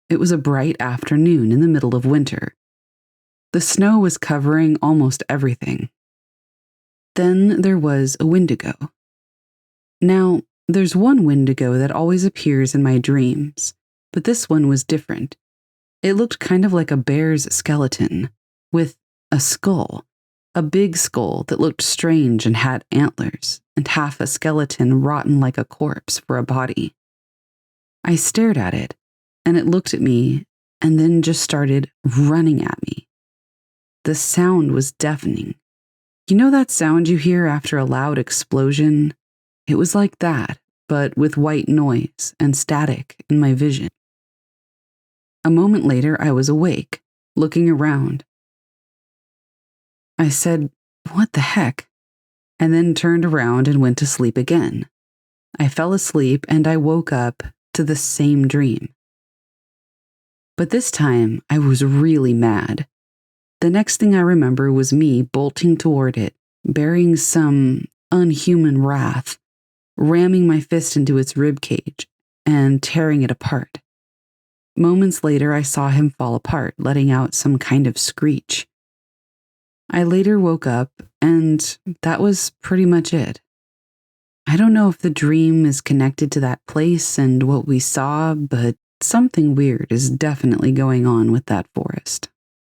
Speaker 1: It was a bright afternoon in the middle of winter. The snow was covering almost everything. Then there was a Wendigo. Now, there's one Wendigo that always appears in my dreams, but this one was different. It looked kind of like a bear's skeleton, with a skull, a big skull that looked strange and had antlers, and half a skeleton rotten like a corpse for a body. I stared at it, and it looked at me, and then just started running at me. The sound was deafening. You know that sound you hear after a loud explosion? It was like that, but with white noise and static in my vision. A moment later, I was awake, looking around. I said, "What the heck?" and then turned around and went to sleep again. I fell asleep and I woke up to the same dream. But this time, I was really mad. The next thing I remember was me bolting toward it, bearing some unhuman wrath, ramming my fist into its ribcage and tearing it apart. Moments later, I saw him fall apart, letting out some kind of screech. I later woke up, and that was pretty much it. I don't know if the dream is connected to that place and what we saw, but something weird is definitely going on with that forest.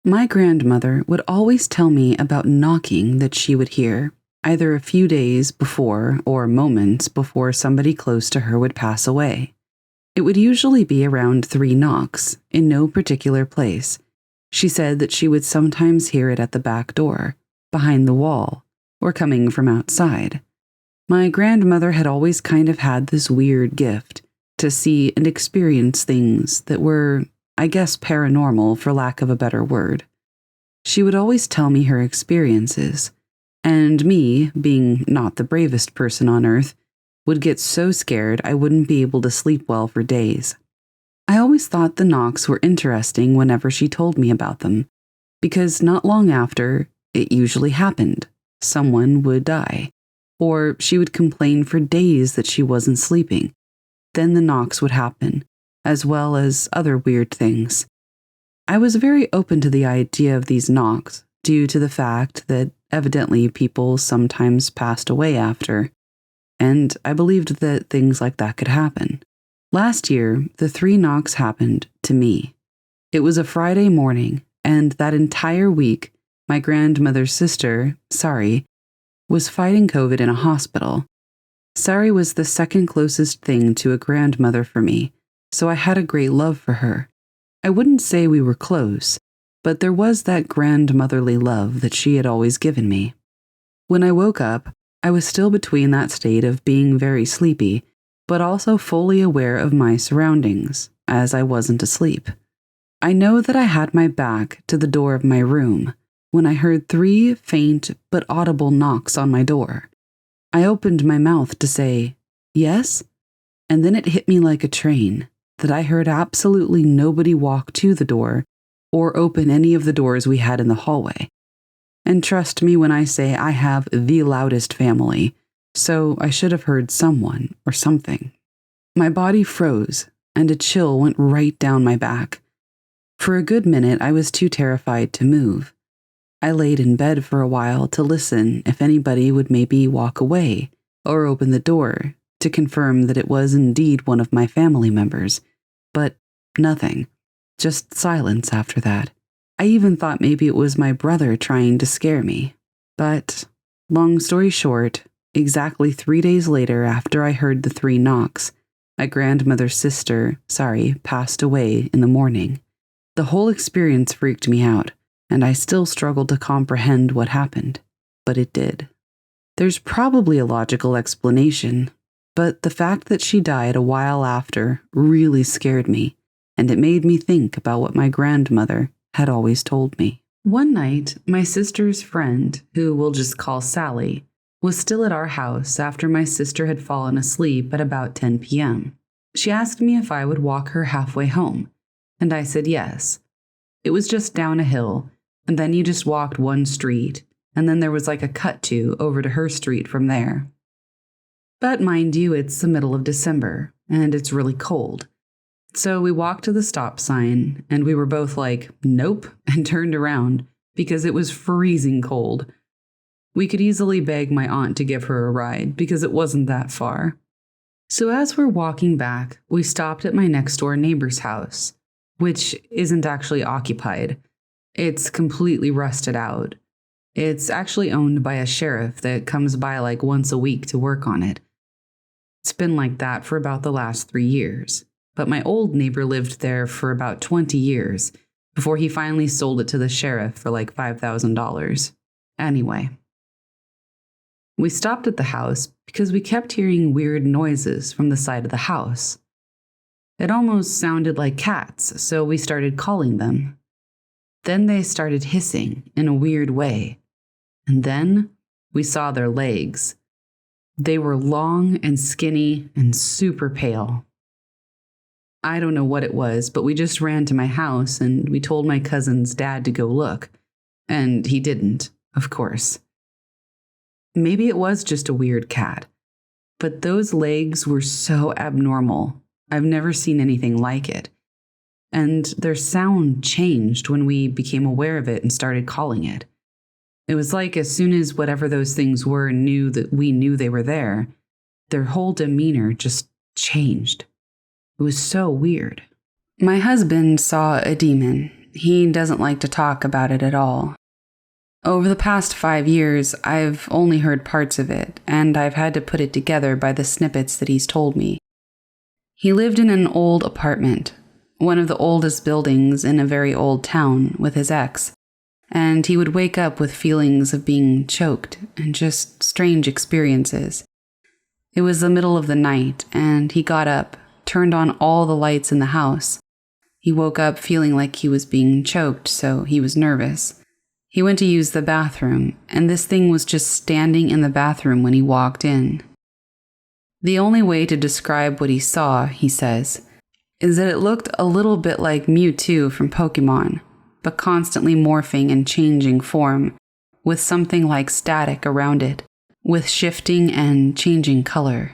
Speaker 1: My grandmother would always tell me about knocking that she would hear, either a few days before or moments before somebody close to her would pass away. It would usually be around 3 knocks, in no particular place. She said that she would sometimes hear it at the back door, behind the wall, or coming from outside. My grandmother had always kind of had this weird gift to see and experience things that were, I guess, paranormal for lack of a better word. She would always tell me her experiences, and me, being not the bravest person on earth, would get so scared I wouldn't be able to sleep well for days. I always thought the knocks were interesting whenever she told me about them, because not long after, it usually happened. Someone would die, or she would complain for days that she wasn't sleeping. Then the knocks would happen, as well as other weird things. I was very open to the idea of these knocks, due to the fact that evidently people sometimes passed away after, and I believed that things like that could happen. Last year, the 3 knocks happened to me. It was a Friday morning, and that entire week, my grandmother's sister, Sari, was fighting COVID in a hospital. Sari was the second closest thing to a grandmother for me, so I had a great love for her. I wouldn't say we were close, but there was that grandmotherly love that she had always given me. When I woke up, I was still between that state of being very sleepy, but also fully aware of my surroundings, as I wasn't asleep. I know that I had my back to the door of my room when I heard 3 faint but audible knocks on my door. I opened my mouth to say, "Yes?" and then it hit me like a train that I heard absolutely nobody walk to the door or open any of the doors we had in the hallway. And trust me when I say I have the loudest family, so I should have heard someone or something. My body froze, and a chill went right down my back. For a good minute, I was too terrified to move. I laid in bed for a while to listen if anybody would maybe walk away or open the door to confirm that it was indeed one of my family members, but nothing. Just silence after that. I even thought maybe it was my brother trying to scare me. But, long story short, exactly 3 days later after I heard the 3 knocks, my grandmother's sister, Sari, passed away in the morning. The whole experience freaked me out, and I still struggled to comprehend what happened, but it did. There's probably a logical explanation, but the fact that she died a while after really scared me, and it made me think about what my grandmother had always told me. One night, my sister's friend, who we'll just call Sally, was still at our house after my sister had fallen asleep at about 10 p.m. She asked me if I would walk her halfway home, and I said yes. It was just down a hill, and then you just walked one street, and then there was like a cut-to over to her street from there. But mind you, it's the middle of December, and it's really cold. So we walked to the stop sign, and we were both like, nope, and turned around because it was freezing cold. We could easily beg my aunt to give her a ride because it wasn't that far. So as we're walking back, we stopped at my next door neighbor's house, which isn't actually occupied. It's completely rusted out. It's actually owned by a sheriff that comes by like once a week to work on it. It's been like that for about the last 3 years. But my old neighbor lived there for about 20 years before he finally sold it to the sheriff for like $5,000. Anyway, we stopped at the house because we kept hearing weird noises from the side of the house. It almost sounded like cats, so we started calling them. Then they started hissing in a weird way, and then we saw their legs. They were long and skinny and super pale. I don't know what it was, but we just ran to my house and we told my cousin's dad to go look. And he didn't, of course. Maybe it was just a weird cat, but those legs were so abnormal. I've never seen anything like it. And their sound changed when we became aware of it and started calling it. It was like as soon as whatever those things were knew that we knew they were there, their whole demeanor just changed. It was so weird. My husband saw a demon. He doesn't like to talk about it at all. Over the past 5 years, I've only heard parts of it, and I've had to put it together by the snippets that he's told me. He lived in an old apartment, one of the oldest buildings in a very old town, with his ex, and he would wake up with feelings of being choked and just strange experiences. It was the middle of the night, and he got up, turned on all the lights in the house. He woke up feeling like he was being choked, so he was nervous. He went to use the bathroom, and this thing was just standing in the bathroom when he walked in. The only way to describe what he saw, he says, is that it looked a little bit like Mewtwo from Pokemon, but constantly morphing and changing form, with something like static around it, with shifting and changing color.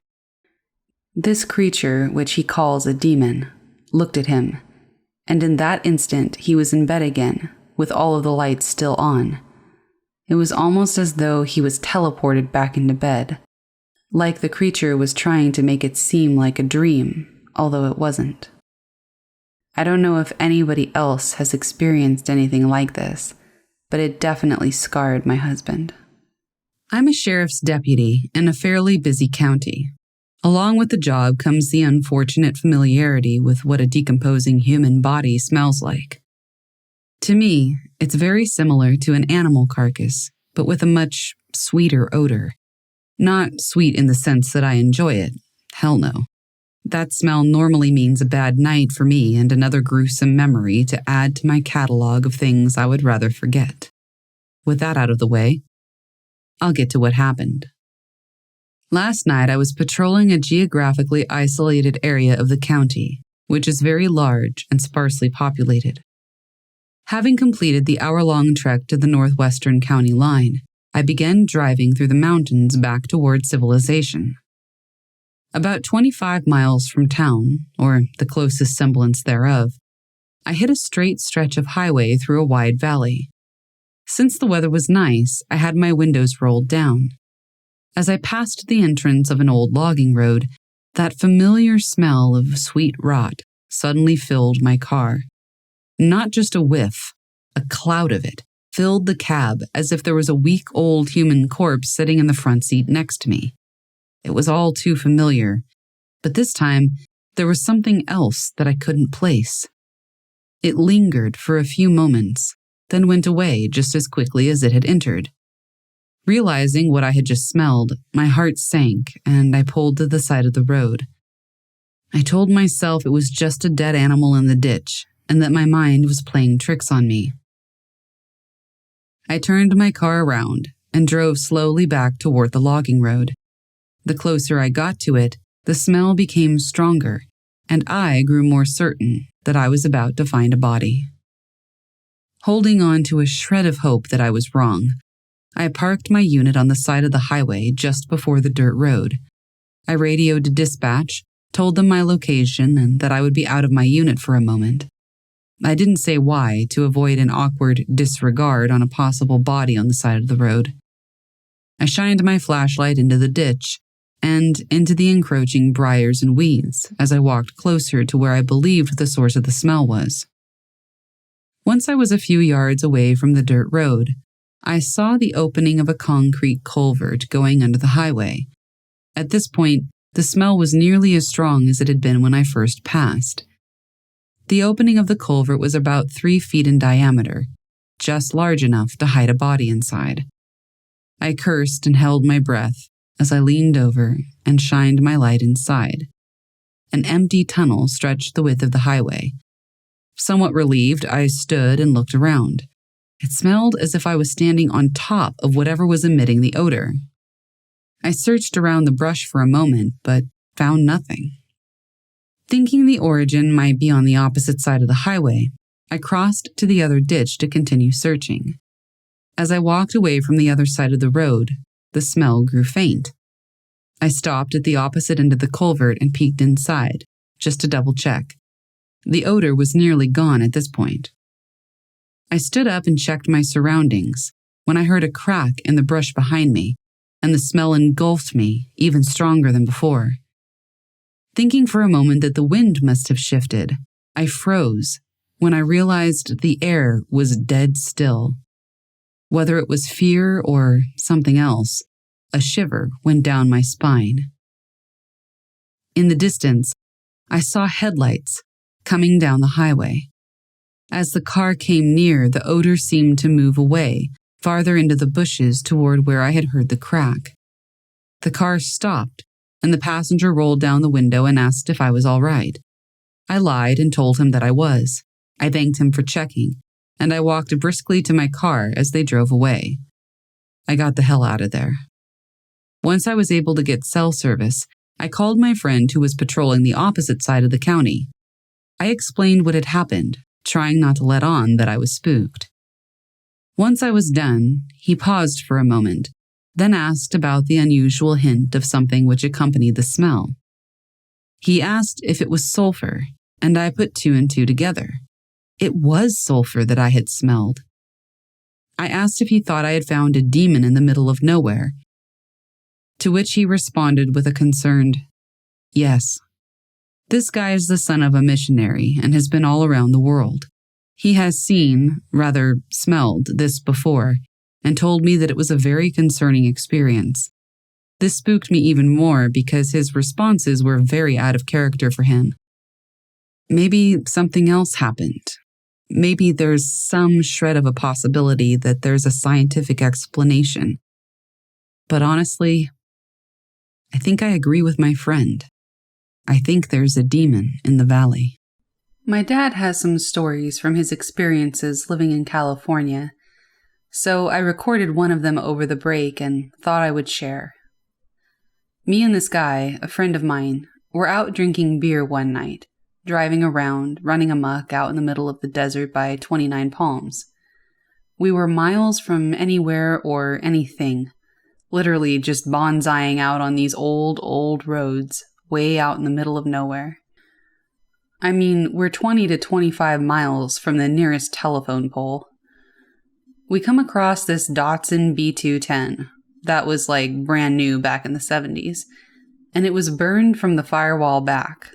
Speaker 1: This creature, which he calls a demon, looked at him, and in that instant he was in bed again, with all of the lights still on. It was almost as though he was teleported back into bed, like the creature was trying to make it seem like a dream, although it wasn't. I don't know if anybody else has experienced anything like this, but it definitely scarred my husband. I'm a sheriff's deputy in a fairly busy county. Along with the job comes the unfortunate familiarity with what a decomposing human body smells like. To me, it's very similar to an animal carcass, but with a much sweeter odor. Not sweet in the sense that I enjoy it. Hell no. That smell normally means a bad night for me and another gruesome memory to add to my catalog of things I would rather forget. With that out of the way, I'll get to what happened. Last night, I was patrolling a geographically isolated area of the county, which is very large and sparsely populated. Having completed the hour-long trek to the northwestern county line, I began driving through the mountains back toward civilization. About 25 miles from town, or the closest semblance thereof, I hit a straight stretch of highway through a wide valley. Since the weather was nice, I had my windows rolled down. As I passed the entrance of an old logging road, that familiar smell of sweet rot suddenly filled my car. Not just a whiff, a cloud of it filled the cab as if there was a week-old human corpse sitting in the front seat next to me. It was all too familiar, but this time there was something else that I couldn't place. It lingered for a few moments, then went away just as quickly as it had entered. Realizing what I had just smelled, my heart sank and I pulled to the side of the road. I told myself it was just a dead animal in the ditch, and that my mind was playing tricks on me. I turned my car around and drove slowly back toward the logging road. The closer I got to it, the smell became stronger, and I grew more certain that I was about to find a body. Holding on to a shred of hope that I was wrong, I parked my unit on the side of the highway just before the dirt road. I radioed to dispatch, told them my location, and that I would be out of my unit for a moment. I didn't say why to avoid an awkward disregard on a possible body on the side of the road. I shined my flashlight into the ditch and into the encroaching briars and weeds as I walked closer to where I believed the source of the smell was. Once I was a few yards away from the dirt road, I saw the opening of a concrete culvert going under the highway. At this point, the smell was nearly as strong as it had been when I first passed. The opening of the culvert was about 3 feet in diameter, just large enough to hide a body inside. I cursed and held my breath as I leaned over and shined my light inside. An empty tunnel stretched the width of the highway. Somewhat relieved, I stood and looked around. It smelled as if I was standing on top of whatever was emitting the odor. I searched around the brush for a moment, but found nothing. Thinking the origin might be on the opposite side of the highway, I crossed to the other ditch to continue searching. As I walked away from the other side of the road, the smell grew faint. I stopped at the opposite end of the culvert and peeked inside, just to double check. The odor was nearly gone at this point. I stood up and checked my surroundings when I heard a crack in the brush behind me, and the smell engulfed me even stronger than before. Thinking for a moment that the wind must have shifted, I froze when I realized the air was dead still. Whether it was fear or something else, a shiver went down my spine. In the distance, I saw headlights coming down the highway. As the car came near, the odor seemed to move away, farther into the bushes toward where I had heard the crack. The car stopped, and the passenger rolled down the window and asked if I was all right. I lied and told him that I was. I thanked him for checking, and I walked briskly to my car as they drove away. I got the hell out of there. Once I was able to get cell service, I called my friend who was patrolling the opposite side of the county. I explained what had happened, trying not to let on that I was spooked. Once I was done, he paused for a moment, then asked about the unusual hint of something which accompanied the smell. He asked if it was sulfur, and I put 2 and 2 together. It was sulfur that I had smelled. I asked if he thought I had found a demon in the middle of nowhere, to which he responded with a concerned, "Yes. This guy is the son of a missionary and has been all around the world. He has seen, rather smelled, this before, and told me that it was a very concerning experience. This spooked me even more because his responses were very out of character for him. Maybe something else happened. Maybe there's some shred of a possibility that there's a scientific explanation. But honestly, I think I agree with my friend. I think there's a demon in the valley." My dad has some stories from his experiences living in California, so I recorded one of them over the break and thought I would share. Me and this guy, a friend of mine, were out drinking beer one night, driving around, running amok out in the middle of the desert by 29 Palms. We were miles from anywhere or anything, literally just bonsaiing out on these old roads, way out in the middle of nowhere. I mean, we're 20 to 25 miles from the nearest telephone pole. We come across this Datsun B210 that was like brand new back in the 70s, and it was burned from the firewall back.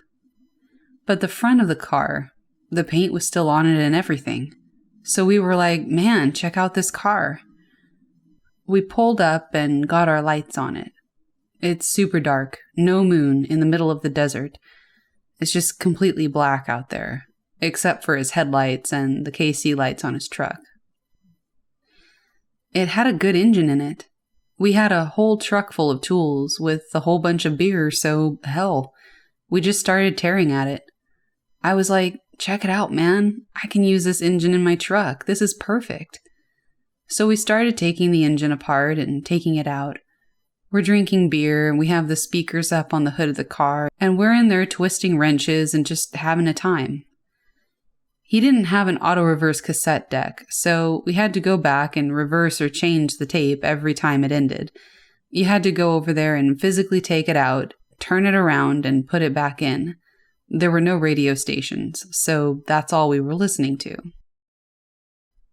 Speaker 1: But the front of the car, the paint was still on it and everything. So we were like, man, check out this car. We pulled up and got our lights on it. It's super dark, no moon in the middle of the desert. It's just completely black out there, except for his headlights and the KC lights on his truck. It had a good engine in it. We had a whole truck full of tools with a whole bunch of beer, so hell, we just started tearing at it. I was like, check it out, man. I can use this engine in my truck. This is perfect. So we started taking the engine apart and taking it out. We're drinking beer, and we have the speakers up on the hood of the car, and we're in there twisting wrenches and just having a time. He didn't have an auto-reverse cassette deck, so we had to go back and reverse or change the tape every time it ended. You had to go over there and physically take it out, turn it around, and put it back in. There were no radio stations, so that's all we were listening to.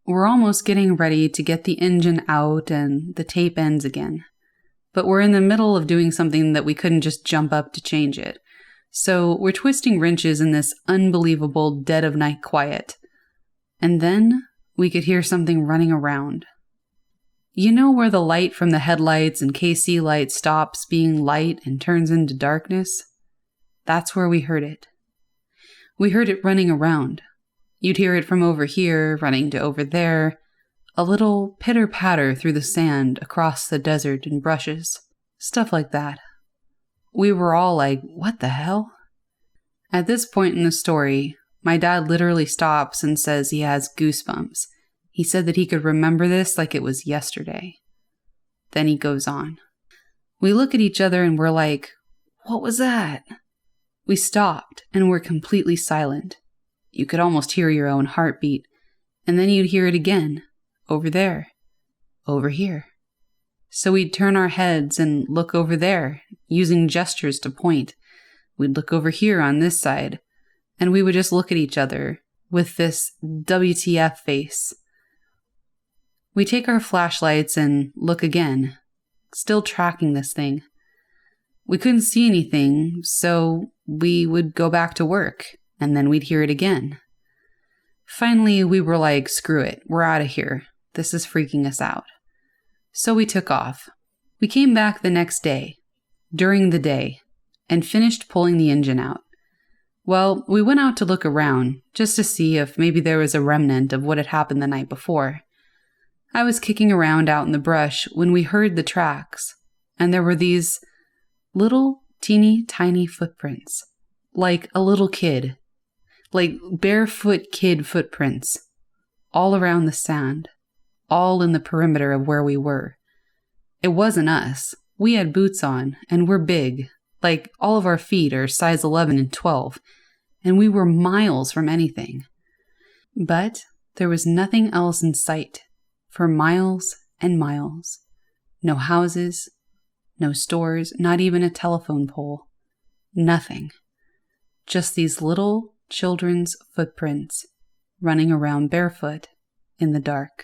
Speaker 1: We're almost getting ready to get the engine out and the tape ends again. But we're in the middle of doing something that we couldn't just jump up to change it. So we're twisting wrenches in this unbelievable dead of night quiet. And then we could hear something running around. You know where the light from the headlights and KC light stops being light and turns into darkness? That's where we heard it. We heard it running around. You'd hear it from over here, running to over there. A little pitter-patter through the sand across the desert and brushes. Stuff like that. We were all like, what the hell? At this point in the story, my dad literally stops and says he has goosebumps. He said that he could remember this like it was yesterday. Then he goes on. We look at each other and we're like, what was that? We stopped and were completely silent. You could almost hear your own heartbeat. And then you'd hear it again. Over there. Over here. So we'd turn our heads and look over there, using gestures to point. We'd look over here on this side, and we would just look at each other with this WTF face. We take our flashlights and look again, still tracking this thing. We couldn't see anything, so we would go back to work, and then we'd hear it again. Finally, we were like, screw it, we're out of here. This is freaking us out. So we took off. We came back the next day, during the day, and finished pulling the engine out. Well, we went out to look around, just to see if maybe there was a remnant of what had happened the night before. I was kicking around out in the brush when we heard the tracks, and there were these little teeny tiny footprints, like a little kid, like barefoot kid footprints, all around the sand. All in the perimeter of where we were. It wasn't us. We had boots on, and we're big. Like, all of our feet are size 11 and 12, and we were miles from anything. But there was nothing else in sight for miles and miles. No houses, no stores, not even a telephone pole. Nothing. Just these little children's footprints running around barefoot in the dark.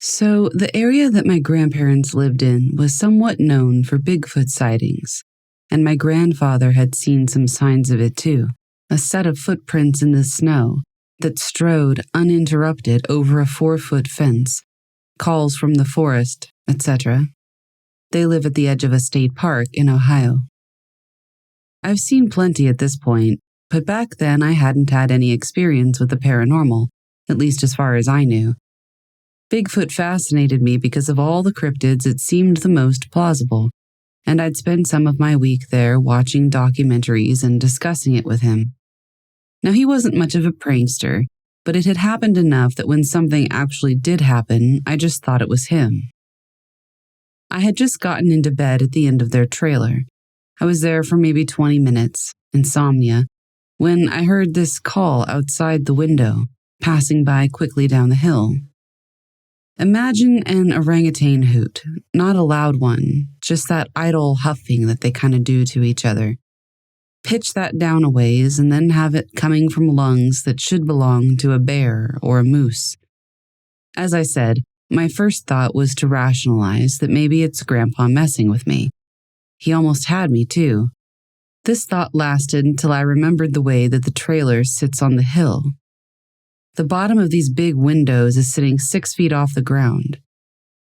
Speaker 1: So, the area that my grandparents lived in was somewhat known for Bigfoot sightings, and my grandfather had seen some signs of it too, a set of footprints in the snow that strode uninterrupted over a 4-foot fence, calls from the forest, etc. They live at the edge of a state park in Ohio. I've seen plenty at this point, but back then I hadn't had any experience with the paranormal, at least as far as I knew. Bigfoot fascinated me because of all the cryptids it seemed the most plausible, and I'd spend some of my week there watching documentaries and discussing it with him. Now, he wasn't much of a prankster, but it had happened enough that when something actually did happen, I just thought it was him. I had just gotten into bed at the end of their trailer. I was there for maybe 20 minutes, insomnia, when I heard this call outside the window, passing by quickly down the hill. Imagine an orangutan hoot, not a loud one, just that idle huffing that they kind of do to each other. Pitch that down a ways and then have it coming from lungs that should belong to a bear or a moose. As I said, my first thought was to rationalize that maybe it's Grandpa messing with me. He almost had me too. This thought lasted until I remembered the way that the trailer sits on the hill. The bottom of these big windows is sitting 6 feet off the ground.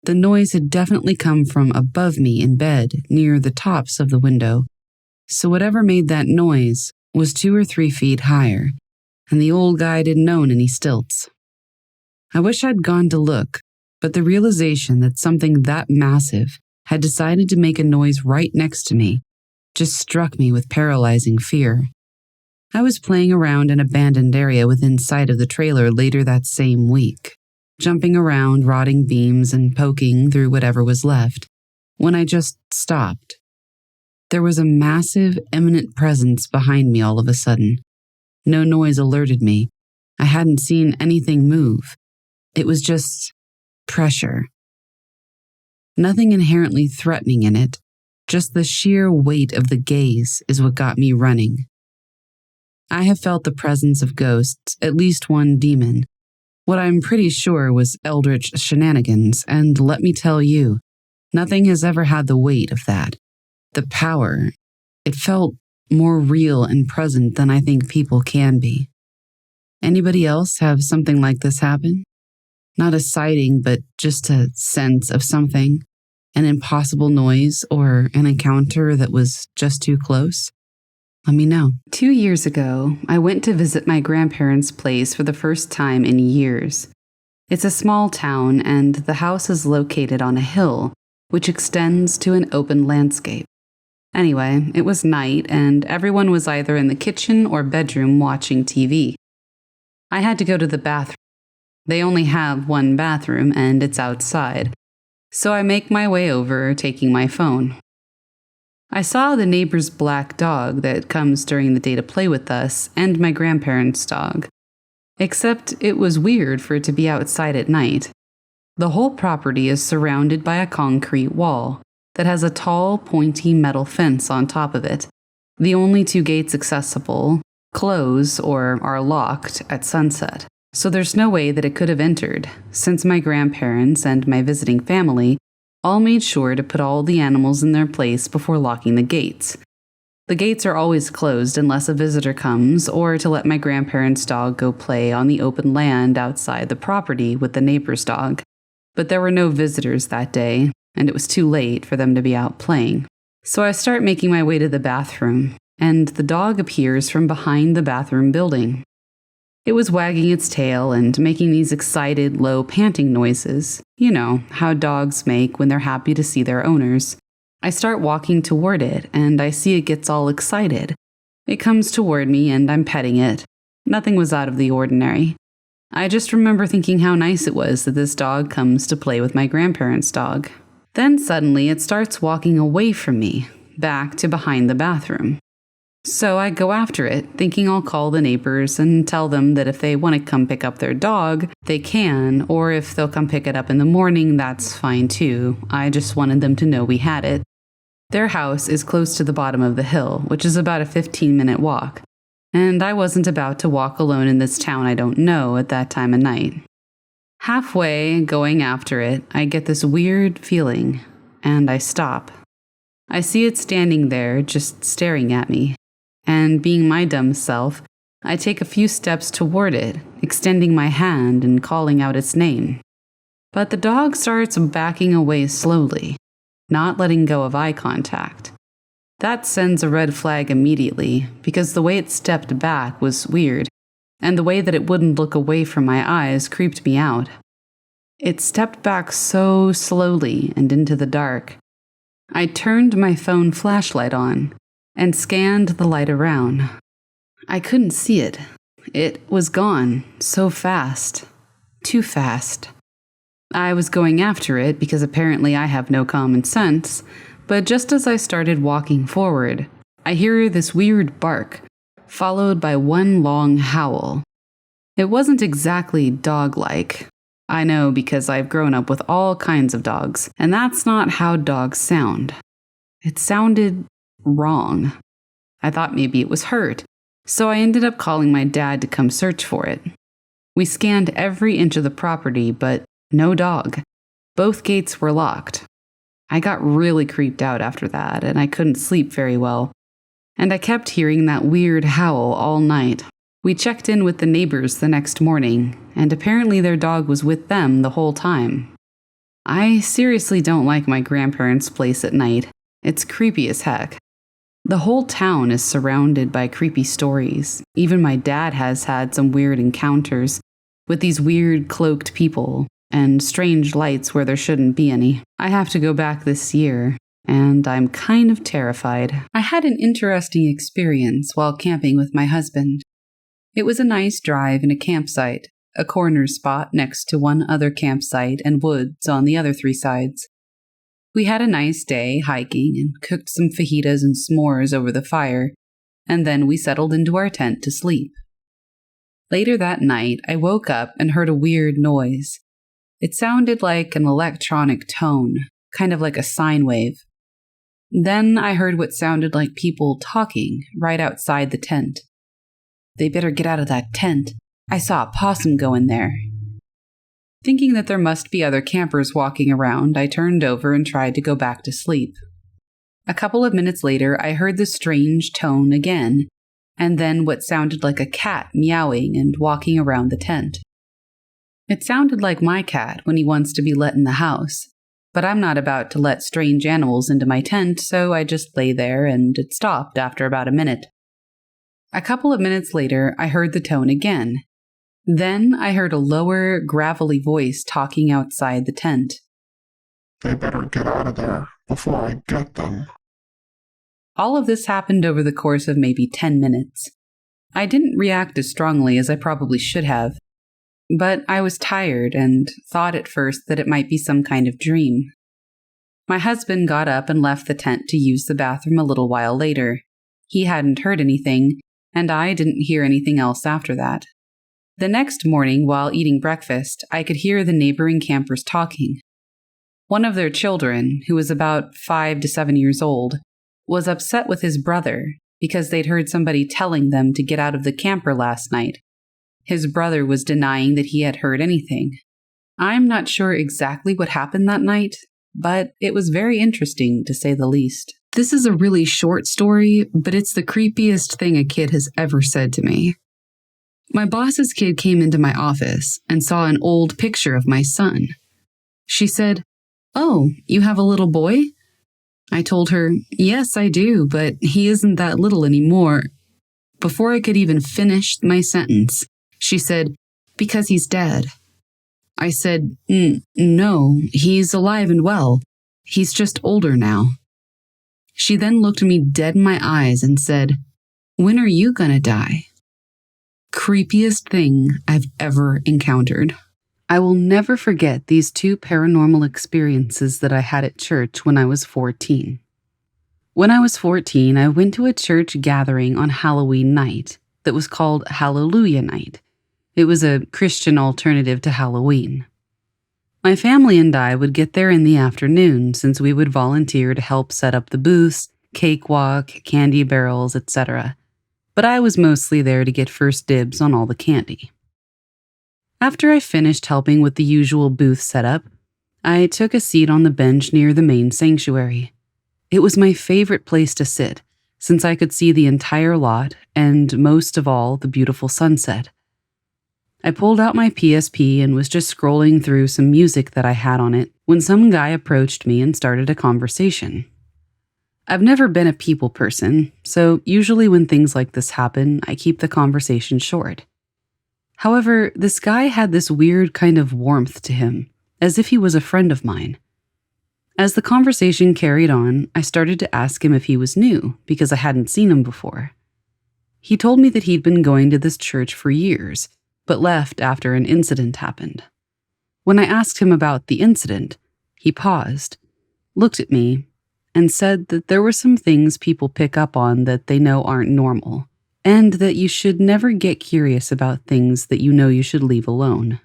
Speaker 1: The noise had definitely come from above me in bed, near the tops of the window, so whatever made that noise was 2 or 3 feet higher, and the old guy didn't own any stilts. I wish I'd gone to look, but the realization that something that massive had decided to make a noise right next to me just struck me with paralyzing fear. I was playing around an abandoned area within sight of the trailer later that same week, jumping around rotting beams and poking through whatever was left, when I just stopped. There was a massive, imminent presence behind me all of a sudden. No noise alerted me. I hadn't seen anything move. It was just pressure. Nothing inherently threatening in it, just the sheer weight of the gaze is what got me running. I have felt the presence of ghosts, at least one demon. What I'm pretty sure was eldritch shenanigans, and let me tell you, nothing has ever had the weight of that. The power, it felt more real and present than I think people can be. Anybody else have something like this happen? Not a sighting, but just a sense of something, an impossible noise or an encounter that was just too close? Let me know. 2 years ago, I went to visit my grandparents' place for the first time in years. It's a small town, and the house is located on a hill, which extends to an open landscape. Anyway, it was night, and everyone was either in the kitchen or bedroom watching TV. I had to go to the bathroom. They only have one bathroom, and it's outside. So I make my way over, taking my phone. I saw the neighbor's black dog that comes during the day to play with us, and my grandparents' dog. Except it was weird for it to be outside at night. The whole property is surrounded by a concrete wall that has a tall, pointy metal fence on top of it. The only 2 gates accessible close or are locked at sunset. So there's no way that it could have entered, since my grandparents and my visiting family all made sure to put all the animals in their place before locking the gates. The gates are always closed unless a visitor comes or to let my grandparents' dog go play on the open land outside the property with the neighbor's dog. But there were no visitors that day, and it was too late for them to be out playing. So I start making my way to the bathroom, and the dog appears from behind the bathroom building. It was wagging its tail and making these excited, low panting noises. You know, how dogs make when they're happy to see their owners. I start walking toward it, and I see it gets all excited. It comes toward me, and I'm petting it. Nothing was out of the ordinary. I just remember thinking how nice it was that this dog comes to play with my grandparents' dog. Then suddenly it starts walking away from me, back to behind the bathroom. So I go after it, thinking I'll call the neighbors and tell them that if they want to come pick up their dog, they can, or if they'll come pick it up in the morning, that's fine too. I just wanted them to know we had it. Their house is close to the bottom of the hill, which is about a 15-minute walk, and I wasn't about to walk alone in this town I don't know at that time of night. Halfway, going after it, I get this weird feeling, and I stop. I see it standing there, just staring at me. And being my dumb self, I take a few steps toward it, extending my hand and calling out its name. But the dog starts backing away slowly, not letting go of eye contact. That sends a red flag immediately, because the way it stepped back was weird, and the way that it wouldn't look away from my eyes creeped me out. It stepped back so slowly and into the dark. I turned my phone flashlight on and scanned the light around. I couldn't see it. It was gone, so fast. Too fast. I was going after it because apparently I have no common sense, but just as I started walking forward, I hear this weird bark, followed by one long howl. It wasn't exactly dog-like. I know because I've grown up with all kinds of dogs, and that's not how dogs sound. It sounded wrong. I thought maybe it was hurt, so I ended up calling my dad to come search for it. We scanned every inch of the property, but no dog. Both gates were locked. I got really creeped out after that, and I couldn't sleep very well. And I kept hearing that weird howl all night. We checked in with the neighbors the next morning, and apparently their dog was with them the whole time. I seriously don't like my grandparents' place at night. It's creepy as heck. The whole town is surrounded by creepy stories. Even my dad has had some weird encounters with these weird cloaked people and strange lights where there shouldn't be any. I have to go back this year, and I'm kind of terrified. I had an interesting experience while camping with my husband. It was a nice drive in a campsite, a corner spot next to one other campsite and woods on the other 3 sides. We had a nice day hiking and cooked some fajitas and s'mores over the fire, and then we settled into our tent to sleep. Later that night, I woke up and heard a weird noise. It sounded like an electronic tone, kind of like a sine wave. Then I heard what sounded like people talking right outside the tent. "They better get out of that tent. I saw a possum go in there." Thinking that there must be other campers walking around, I turned over and tried to go back to sleep. A couple of minutes later, I heard the strange tone again, and then what sounded like a cat meowing and walking around the tent. It sounded like my cat when he wants to be let in the house, but I'm not about to let strange animals into my tent, so I just lay there and it stopped after about a minute. A couple of minutes later, I heard the tone again. Then I heard a lower, gravelly voice talking outside the tent.
Speaker 2: "They better get out of there before I get them."
Speaker 1: All of this happened over the course of maybe 10 minutes. I didn't react as strongly as I probably should have, but I was tired and thought at first that it might be some kind of dream. My husband got up and left the tent to use the bathroom a little while later. He hadn't heard anything, and I didn't hear anything else after that. The next morning, while eating breakfast, I could hear the neighboring campers talking. One of their children, who was about 5 to 7 years old, was upset with his brother because they'd heard somebody telling them to get out of the camper last night. His brother was denying that he had heard anything. I'm not sure exactly what happened that night, but it was very interesting to say the least. This is a really short story, but it's the creepiest thing a kid has ever said to me. My boss's kid came into my office and saw an old picture of my son. She said, "Oh, you have a little boy?" I told her, "Yes, I do, but he isn't that little anymore." Before I could even finish my sentence, she said, "Because he's dead." I said, "No, he's alive and well. He's just older now." She then looked me dead in my eyes and said, "When are you gonna die?" Creepiest thing I've ever encountered. I will never forget these 2 paranormal experiences that I had at church when I was 14. When I was 14, I went to a church gathering on Halloween night that was called Hallelujah Night. It was a Christian alternative to Halloween. My family and I would get there in the afternoon since we would volunteer to help set up the booths, cakewalk, candy barrels, etc. But I was mostly there to get first dibs on all the candy. After I finished helping with the usual booth setup, I took a seat on the bench near the main sanctuary. It was my favorite place to sit, since I could see the entire lot and, most of all, the beautiful sunset. I pulled out my PSP and was just scrolling through some music that I had on it when some guy approached me and started a conversation. I've never been a people person, so usually when things like this happen, I keep the conversation short. However, this guy had this weird kind of warmth to him, as if he was a friend of mine. As the conversation carried on, I started to ask him if he was new, because I hadn't seen him before. He told me that he'd been going to this church for years, but left after an incident happened. When I asked him about the incident, he paused, looked at me, and said that there were some things people pick up on that they know aren't normal, and that you should never get curious about things that you know you should leave alone.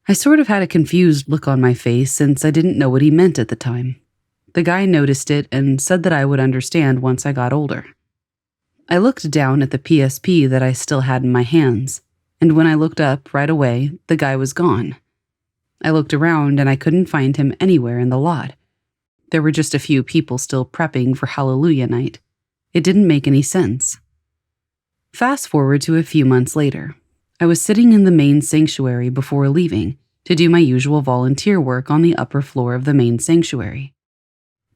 Speaker 1: I sort of had a confused look on my face since I didn't know what he meant at the time. The guy noticed it and said that I would understand once I got older. I looked down at the PSP that I still had in my hands, and when I looked up right away, the guy was gone. I looked around and I couldn't find him anywhere in the lot. There were just a few people still prepping for Hallelujah Night. It didn't make any sense. Fast forward to a few months later. I was sitting in the main sanctuary before leaving to do my usual volunteer work on the upper floor of the main sanctuary.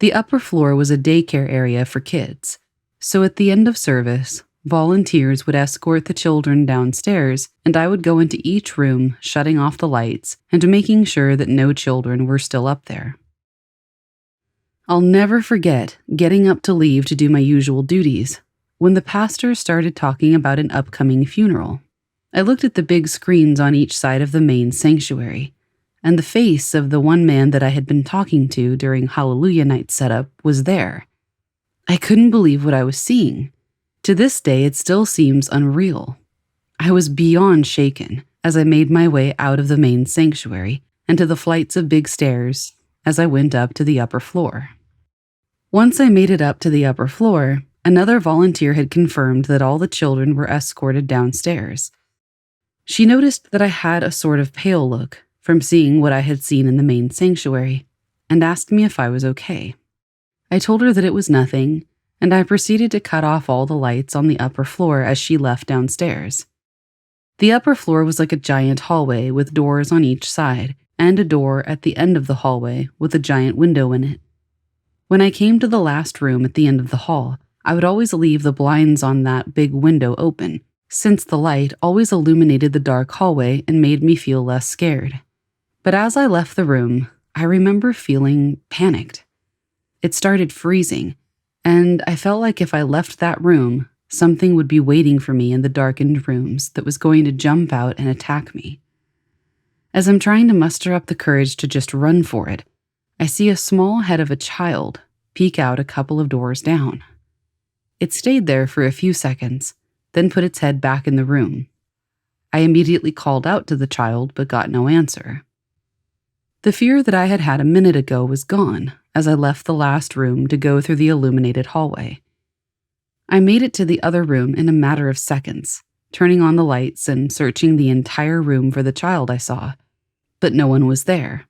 Speaker 1: The upper floor was a daycare area for kids, so at the end of service, volunteers would escort the children downstairs and I would go into each room, shutting off the lights and making sure that no children were still up there. I'll never forget getting up to leave to do my usual duties when the pastor started talking about an upcoming funeral. I looked at the big screens on each side of the main sanctuary, and the face of the one man that I had been talking to during Hallelujah Night setup was there. I couldn't believe what I was seeing. To this day, it still seems unreal. I was beyond shaken as I made my way out of the main sanctuary and to the flights of big stairs as I went up to the upper floor. Once I made it up to the upper floor, another volunteer had confirmed that all the children were escorted downstairs. She noticed that I had a sort of pale look from seeing what I had seen in the main sanctuary and asked me if I was okay. I told her that it was nothing, and I proceeded to cut off all the lights on the upper floor as she left downstairs. The upper floor was like a giant hallway with doors on each side and a door at the end of the hallway with a giant window in it. When I came to the last room at the end of the hall, I would always leave the blinds on that big window open, since the light always illuminated the dark hallway and made me feel less scared. But as I left the room, I remember feeling panicked. It started freezing, and I felt like if I left that room, something would be waiting for me in the darkened rooms that was going to jump out and attack me. As I'm trying to muster up the courage to just run for it, I see a small head of a child peek out a couple of doors down. It stayed there for a few seconds, then put its head back in the room. I immediately called out to the child but got no answer. The fear that I had had a minute ago was gone as I left the last room to go through the illuminated hallway. I made it to the other room in a matter of seconds, turning on the lights and searching the entire room for the child I saw, but no one was there.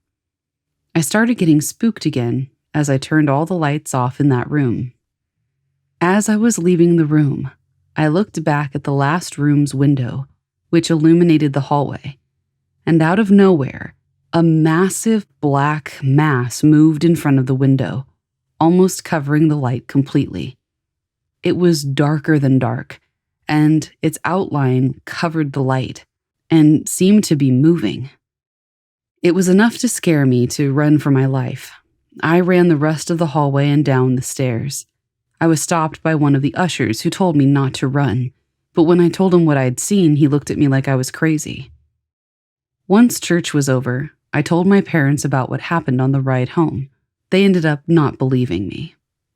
Speaker 1: I started getting spooked again as I turned all the lights off in that room. As I was leaving the room, I looked back at the last room's window, which illuminated the hallway, and out of nowhere, a massive black mass moved in front of the window, almost covering the light completely. It was darker than dark, and its outline covered the light and seemed to be moving. It was enough to scare me to run for my life. I ran the rest of the hallway and down the stairs. I was stopped by one of the ushers who told me not to run, but when I told him what I had seen, he looked at me like I was crazy. Once church was over, I told my parents about what happened on the ride home. They ended up not believing me.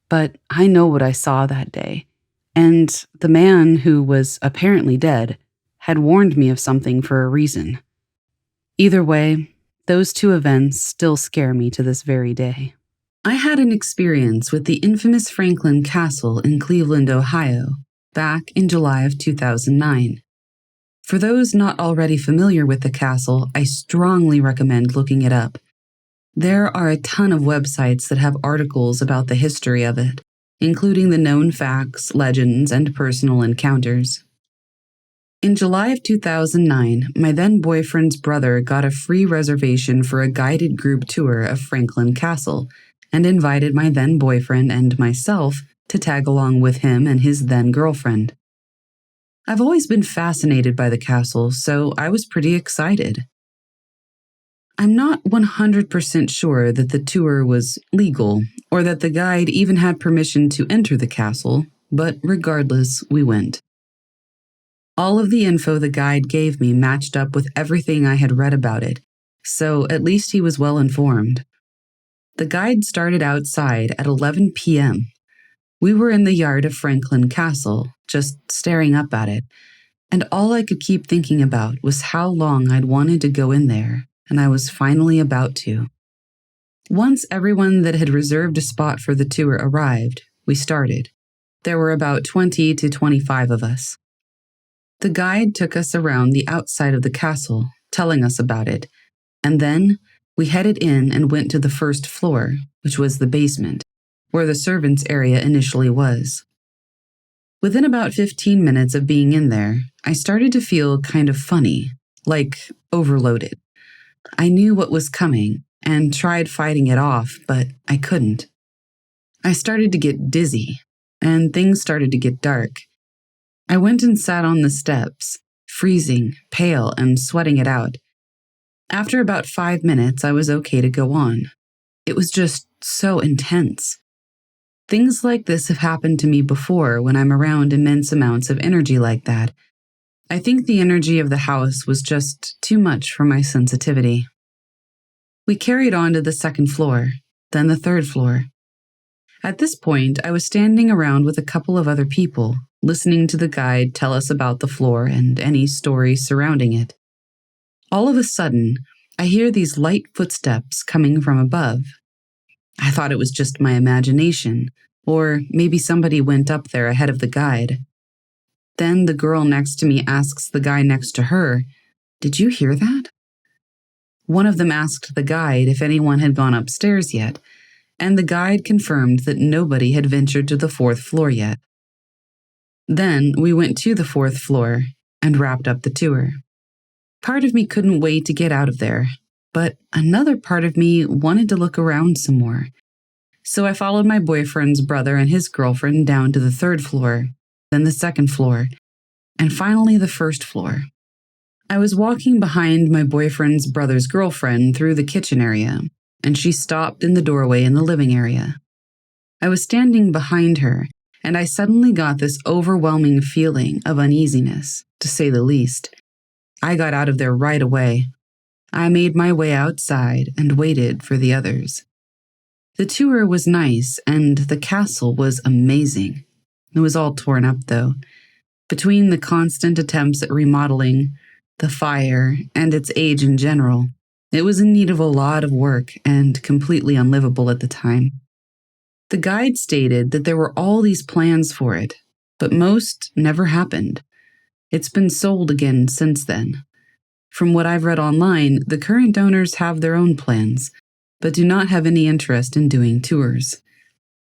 Speaker 1: But I know what I saw that day, and the man who was apparently dead had warned me of something for a reason. Either way, those two events still scare me to this very day. I had an experience with the infamous Franklin Castle in Cleveland, Ohio, back in July of 2009. For those not already familiar with the castle, I strongly recommend looking it up. There are a ton of websites that have articles about the history of it, including the known facts, legends, and personal encounters. In July of 2009, my then-boyfriend's brother got a free reservation for a guided group tour of Franklin Castle and invited my then-boyfriend and myself to tag along with him and his then-girlfriend. I've always been fascinated by the castle, so I was pretty excited. I'm not 100% sure that the tour was legal or that the guide even had permission to enter the castle, but regardless, we went. All of the info the guide gave me matched up with everything I had read about it, so at least he was well informed. The guide started outside at 11 p.m. We were in the yard of Franklin Castle, just staring up at it, and all I could keep thinking about was how long I'd wanted to go in there, and I was finally about to. Once everyone that had reserved a spot for the tour arrived, we started. There were about 20 to 25 of us. The guide took us around the outside of the castle, telling us about it, and then we headed in and went to the first floor, which was the basement, where the servants' area initially was. Within about 15 minutes of being in there, I started to feel kind of funny, like overloaded. I knew what was coming and tried fighting it off, but I couldn't. I started to get dizzy, and things started to get dark. I went and sat on the steps, freezing, pale, and sweating it out. After about 5 minutes, I was okay to go on. It was just so intense. Things like this have happened to me before when I'm around immense amounts of energy like that. I think the energy of the house was just too much for my sensitivity. We carried on to the second floor, then the third floor. At this point, I was standing around with a couple of other people, listening to the guide tell us about the floor and any stories surrounding it. All of a sudden, I hear these light footsteps coming from above. I thought it was just my imagination, or maybe somebody went up there ahead of the guide. Then the girl next to me asks the guy next to her, "Did you hear that?" One of them asked the guide if anyone had gone upstairs yet, and the guide confirmed that nobody had ventured to the fourth floor yet. Then we went to the fourth floor and wrapped up the tour. Part of me couldn't wait to get out of there, but another part of me wanted to look around some more. So I followed my boyfriend's brother and his girlfriend down to the third floor, then the second floor, and finally the first floor. I was walking behind my boyfriend's brother's girlfriend through the kitchen area, and she stopped in the doorway in the living area. I was standing behind her, and I suddenly got this overwhelming feeling of uneasiness, to say the least. I got out of there right away. I made my way outside and waited for the others. The tour was nice, and the castle was amazing. It was all torn up, though. Between the constant attempts at remodeling, the fire, and its age in general, it was in need of a lot of work and completely unlivable at the time. The guide stated that there were all these plans for it, but most never happened. It's been sold again since then. From what I've read online, the current owners have their own plans, but do not have any interest in doing tours.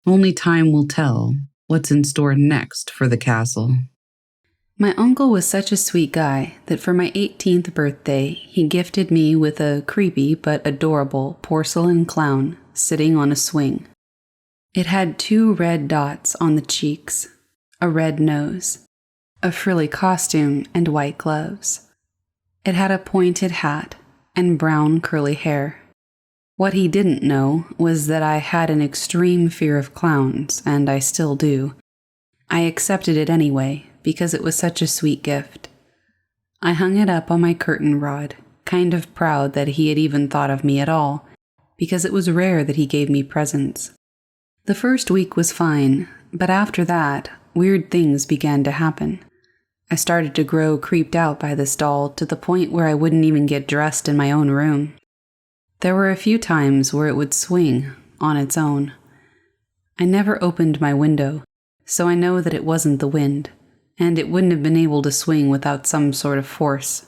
Speaker 1: Only time will tell what's in store next for the castle. My uncle was such a sweet guy that for my 18th birthday, he gifted me with a creepy but adorable porcelain clown sitting on a swing. It had 2 red dots on the cheeks, a red nose, a frilly costume, and white gloves. It had a pointed hat and brown curly hair. What he didn't know was that I had an extreme fear of clowns, and I still do. I accepted it anyway, because it was such a sweet gift. I hung it up on my curtain rod, kind of proud that he had even thought of me at all, because it was rare that he gave me presents. The first week was fine, but after that, weird things began to happen. I started to grow creeped out by this doll to the point where I wouldn't even get dressed in my own room. There were a few times where it would swing on its own. I never opened my window, so I know that it wasn't the wind, and it wouldn't have been able to swing without some sort of force.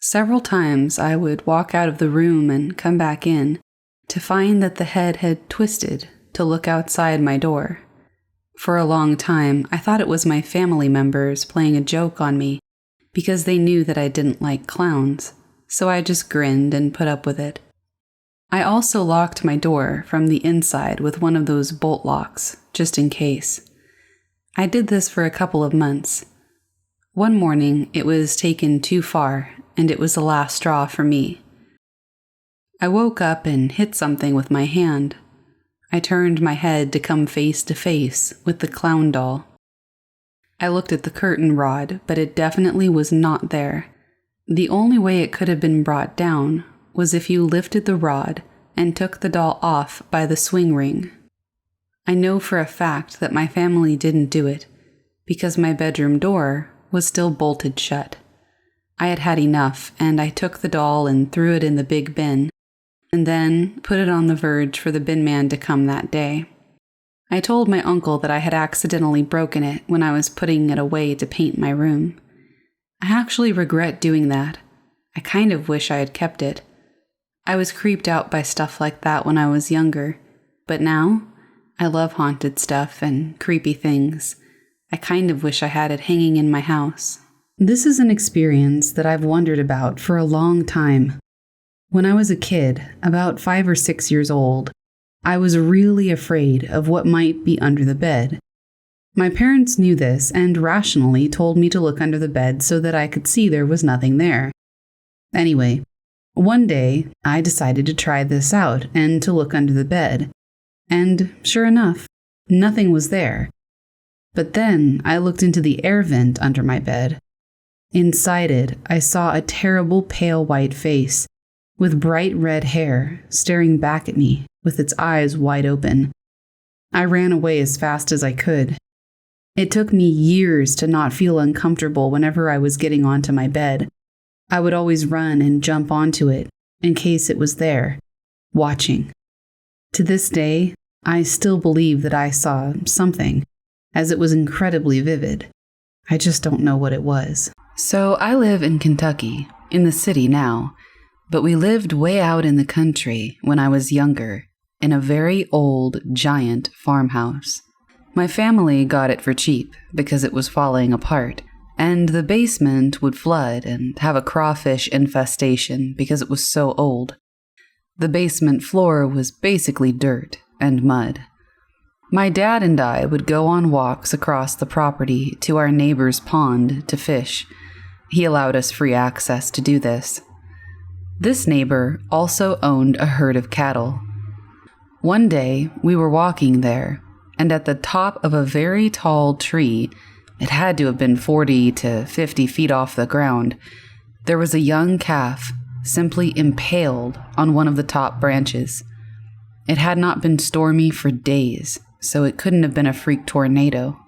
Speaker 1: Several times I would walk out of the room and come back in to find that the head had twisted to look outside my door. For a long time, I thought it was my family members playing a joke on me because they knew that I didn't like clowns, so I just grinned and put up with it. I also locked my door from the inside with one of those bolt locks, just in case. I did this for a couple of months. One morning, it was taken too far, and it was the last straw for me. I woke up and hit something with my hand. I turned my head to come face to face with the clown doll. I looked at the curtain rod, but it definitely was not there. The only way it could have been brought down was if you lifted the rod and took the doll off by the swing ring. I know for a fact that my family didn't do it, because my bedroom door was still bolted shut. I had had enough, and I took the doll and threw it in the big bin, and then put it on the verge for the bin man to come that day. I told my uncle that I had accidentally broken it when I was putting it away to paint my room. I actually regret doing that. I kind of wish I had kept it. I was creeped out by stuff like that when I was younger, but now I love haunted stuff and creepy things. I kind of wish I had it hanging in my house. This is an experience that I've wondered about for a long time. When I was a kid, about 5 or 6 years old, I was really afraid of what might be under the bed. My parents knew this and rationally told me to look under the bed so that I could see there was nothing there. Anyway, One day, I decided to try this out and to look under the bed. And sure enough, nothing was there. But then I looked into the air vent under my bed. Inside it, I saw a terrible pale white face with bright red hair staring back at me with its eyes wide open. I ran away as fast as I could. It took me years to not feel uncomfortable whenever I was getting onto my bed. I would always run and jump onto it in case it was there, watching. To this day, I still believe that I saw something, as it was incredibly vivid. I just don't know what it was. So I live in Kentucky, in the city now, but we lived way out in the country when I was younger, in a very old, giant farmhouse. My family got it for cheap because it was falling apart, and the basement would flood and have a crawfish infestation because it was so old. The basement floor was basically dirt and mud. My dad and I would go on walks across the property to our neighbor's pond to fish. He allowed us free access to do this. This neighbor also owned a herd of cattle. One day, we were walking there, and at the top of a very tall tree, it had to have been 40 to 50 feet off the ground, there was a young calf simply impaled on one of the top branches. It had not been stormy for days, so it couldn't have been a freak tornado.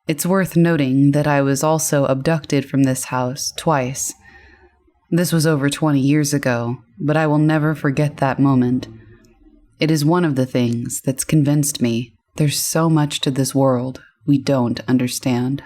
Speaker 1: It's worth noting that I was also abducted from this house twice. This was over 20 years ago, but I will never forget that moment. It is one of the things that's convinced me there's so much to this world we don't understand.